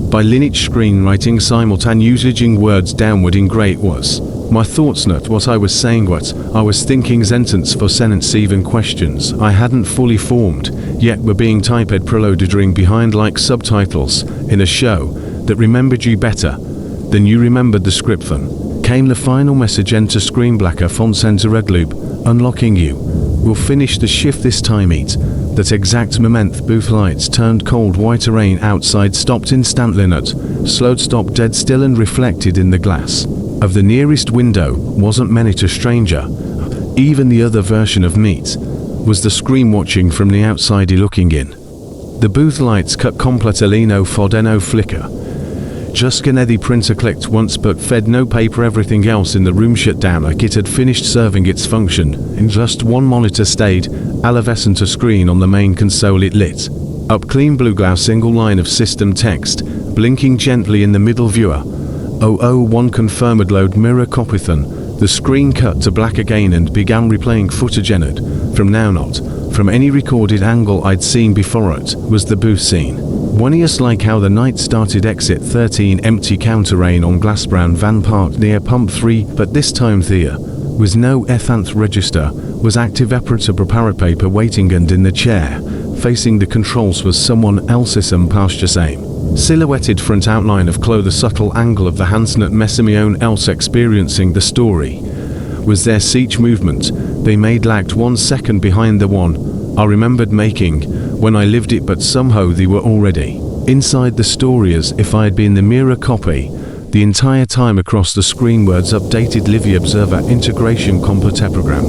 by lineage screenwriting simultan using words downward in gray. It was my thoughts, not what I was saying, what I was thinking. Sentence for sentence, even questions I hadn't fully formed yet were being typed, preloaded, ring behind like subtitles in a show that remembered you better than you remembered the script. Then came the final message, enter screen blacker font center red loop unlocking you. We'll finish the shift this time. Eat that exact moment. Booth lights turned cold. White rain outside stopped instantly. Not slowed, stopped dead still, and reflected in the glass of the nearest window wasn't meant a stranger. Even the other version of Meat was the screen watching from the outside looking in. The booth lights cut completely, no fod, no flicker. Just Kennedy printer clicked once but fed no paper. Everything else in the room shut down like it had finished serving its function. In just one monitor stayed alevescent, a screen on the main console. It lit up clean blue glass, single line of system text blinking gently in the middle viewer. 001 confirmed load mirror copython. The screen cut to black again and began replaying footage entered. From now not, from any recorded angle I'd seen before it, was the booth scene. Woniest like how the night started. Exit 13 empty counter-rain on glass brown van parked near pump 3, but this time there was no ethanth register, was active operator parapaper waiting, and in the chair, facing the controls, was someone else's and pasture same. Silhouetted front outline of clothes, the subtle angle of the Hansnet Messimione else experiencing the story. Was their siege movement they made lagged 1 second behind the one I remembered making when I lived it, but somehow they were already inside the story as if I had been the mirror copy. The entire time across the screen words updated Livy Observer Integration Computer Program.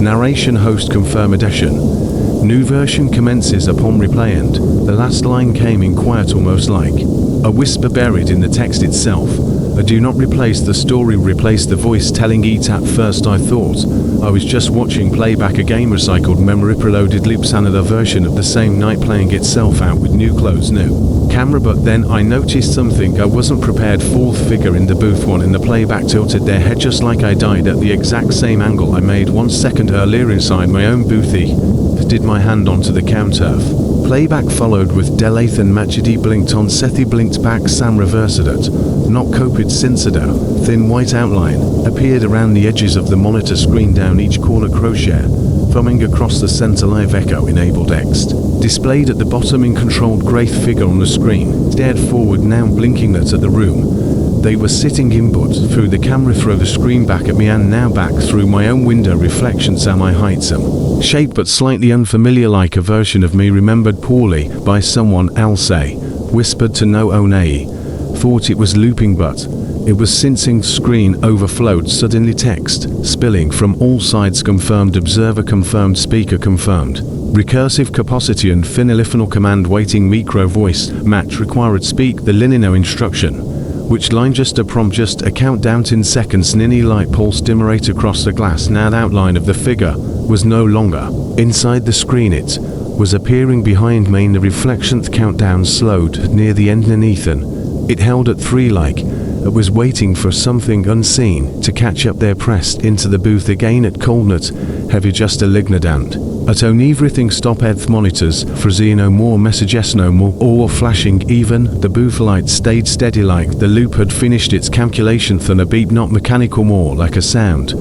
Narration host confirm edition. New version commences upon replay and the last line came in quiet, almost like a whisper buried in the text itself. I do not replace the story, replace the voice telling it. At first I thought I was just watching playback, a game recycled memory preloaded loops, another version of the same night playing itself out with new clothes, new camera. But then I noticed something I wasn't prepared for. Figure in the booth one in the playback tilted their head just like I died at the exact same angle I made 1 second earlier inside my own boothy. Did my hand onto the counter. Playback followed with Delathan Machidi blinked on Sethi blinked back, Sam reversed it. Not copied Sinsada. Thin white outline appeared around the edges of the monitor screen down each corner, crochet thumbing across the center, live echo enabled text displayed at the bottom in controlled grey figure on the screen, stared forward now blinking at the room they were sitting in, but through the camera throw the screen back at me and now back through my own window reflections am I hide some shape but slightly unfamiliar, like a version of me remembered poorly by someone else. Whispered to no one. Thought it was looping but it was sensing. Screen overflowed suddenly, text spilling from all sides. Confirmed observer confirmed, speaker confirmed, recursive capacity and finalifinal command waiting, micro voice match required, speak the linino instruction. Which line? Just a prompt, just a countdown 10 seconds. Nini light pulse dimmerate across the glass. Now the outline of the figure was no longer inside the screen, it was appearing behind me. The reflection countdown slowed near the end. Ethan it held at 3 like it was waiting for something unseen to catch up there. Pressed into the booth again at coldnut heavy, just a lignadant at own everything stop eth monitors frizzy, no more messages, no more or flashing. Even the booth light stayed steady like the loop had finished its calculation. Than a beep, not mechanical, more like a sound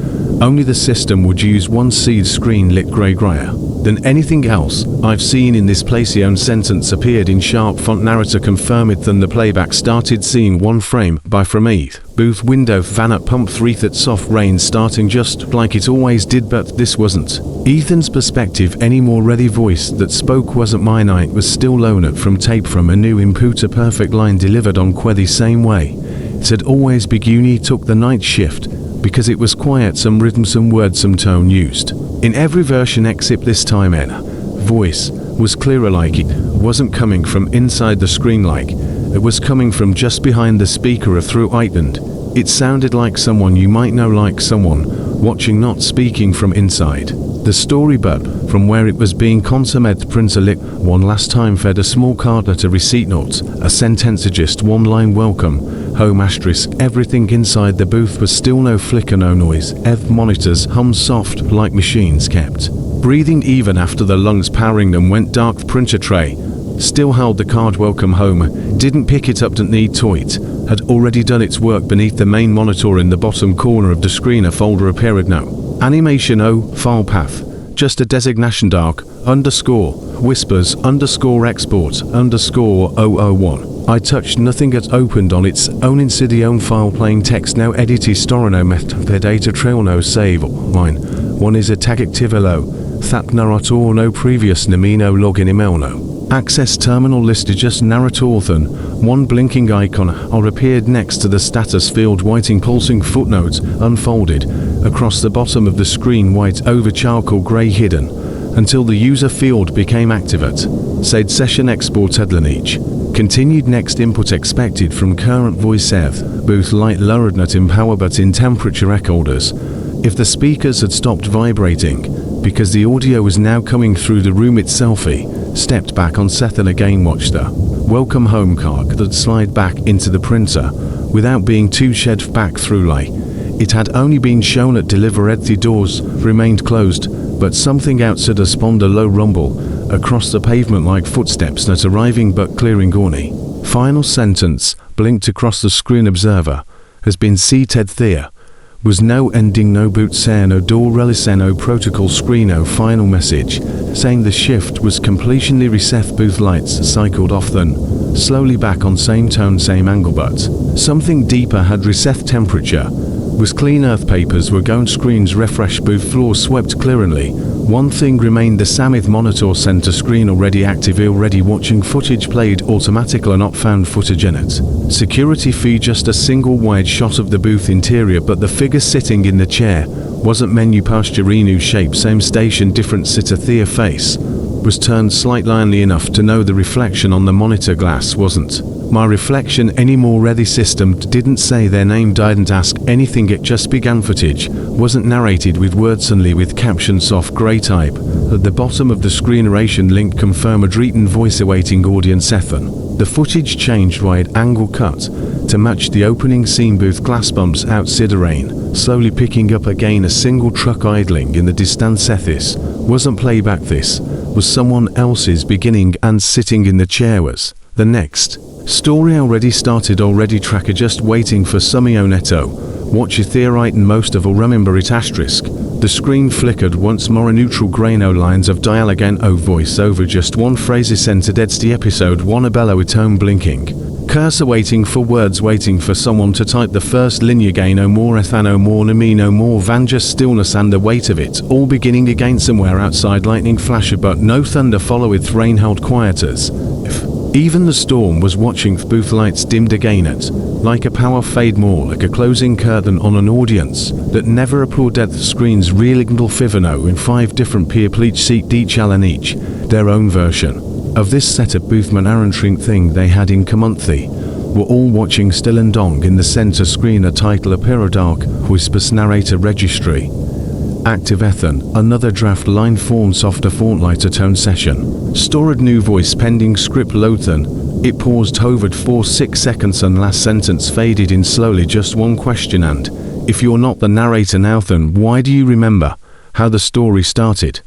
only the system would use. One seed screen lit grey grayer than anything else I've seen in this place. The own sentence appeared in sharp font. Narrator confirmed. Then the playback started, seeing one frame by from it. Booth window van at pump 3 that soft rain starting just like it always did, but this wasn't Ethan's perspective anymore. Ready voice that spoke wasn't mine. It was still loaned from tape from a new input, a perfect line delivered on the same way it had always begun. Took the night shift because it was quiet, some rhythm, some words, some tone used in every version except this time. Voice was clearer, like it wasn't coming from inside the screen, like it was coming from just behind the speaker or through it, and it sounded like someone you might know, like someone watching, not speaking from inside the story but from where it was being consumed. Printer lit one last time, fed a small card at a receipt note, a sentence, just one line, welcome home asterisk. Everything inside the booth was still, no flicker, no noise. Monitors hummed soft like machines kept breathing even after the lungs powering them went dark. Printer tray still held the card, welcome home, didn't pick it up, didn't need to. It had already done its work beneath the main monitor in the bottom corner of the screen. A folder appeared, no animation, file path, just a designation, dark underscore whispers underscore export underscore 001. I touched nothing. It opened on its own inside the own file, plain text, no edit store, no method data trail, no save line. One is a tag activelo that narrator, no previous namino login email, no access terminal listed, just narrator. Then one blinking icon or appeared next to the status field, whiting pulsing footnotes unfolded across the bottom of the screen, white over charcoal grey hidden until the user field became activate. Said session export headline each continued. Next input expected from current voice booth light lowered not in power but in temperature echoed as if the speakers had stopped vibrating because the audio was now coming through the room itself. He stepped back on Seth and again watched the welcome home card that slide back into the printer without being too shed back through lie. It had only been shown at delivered, the doors remained closed, but something outside us spawned a low rumble across the pavement like footsteps not arriving but clearing Gorney. Final sentence blinked across the screen. Observer has been seated there. Was no ending, no boots, no door release, no protocol screen, no final message, saying the shift was completionly reset. Booth lights cycled off then, slowly back on same tone, same angle, but something deeper had reset. Temperature was clean, earth papers were gone, screens refreshed, booth floor swept clearly. One thing remained, the Samith monitor center screen already active, already watching footage played automatically, not found footage in it. Security feed, just a single wide shot of the booth interior, but the figure sitting in the chair wasn't menu pasturinu shape, same station, different sitter. Their face was turned slightly enough to know the reflection on the monitor glass wasn't my reflection anymore. Ready system didn't say their name, didn't ask anything, it just began. Footage wasn't narrated with words, only with caption, soft grey type. At the bottom of the screen, narration link confirmed, written voice awaiting audience Ethan. The footage changed wide angle cut to match the opening scene. Booth glass bumps outside the rain, slowly picking up again, a single truck idling in the distance. This wasn't playback, this was someone else's beginning, and sitting in the chair was the next story. Already started, already tracker, just waiting for Sumio Neto. Watch your theorite and most of all remember it. Asterisk. The screen flickered once more, a neutral grey, no lines of dialogue, no voice over, just one phrase centered. It's the episode 1, a bellow, a tone blinking. Cursor waiting for words, waiting for someone to type the first linear gain. No more Ethan, no more Nami, no more Van, just stillness and the weight of it all beginning again. Somewhere outside lightning flashed, but no thunder followeth. Rain held quiet as if even the storm was watching. Booth lights dimmed again, at like a power fade, more like a closing curtain on an audience that never applauded. The screens realignal Fivano in 5 different peer pleach seat each, Allen each their own version of this setup. Booth manarantring thing they had in Kamunthi were all watching still, and dong in the center screen a title, a Dark whispers narrator registry active. Ethan, another draft line form, softer font, lighter tone session, stored new voice pending script load. Then it paused, hovered for 6 seconds, and last sentence faded in slowly. Just one question, and if you're not the narrator now, then why do you remember how the story started?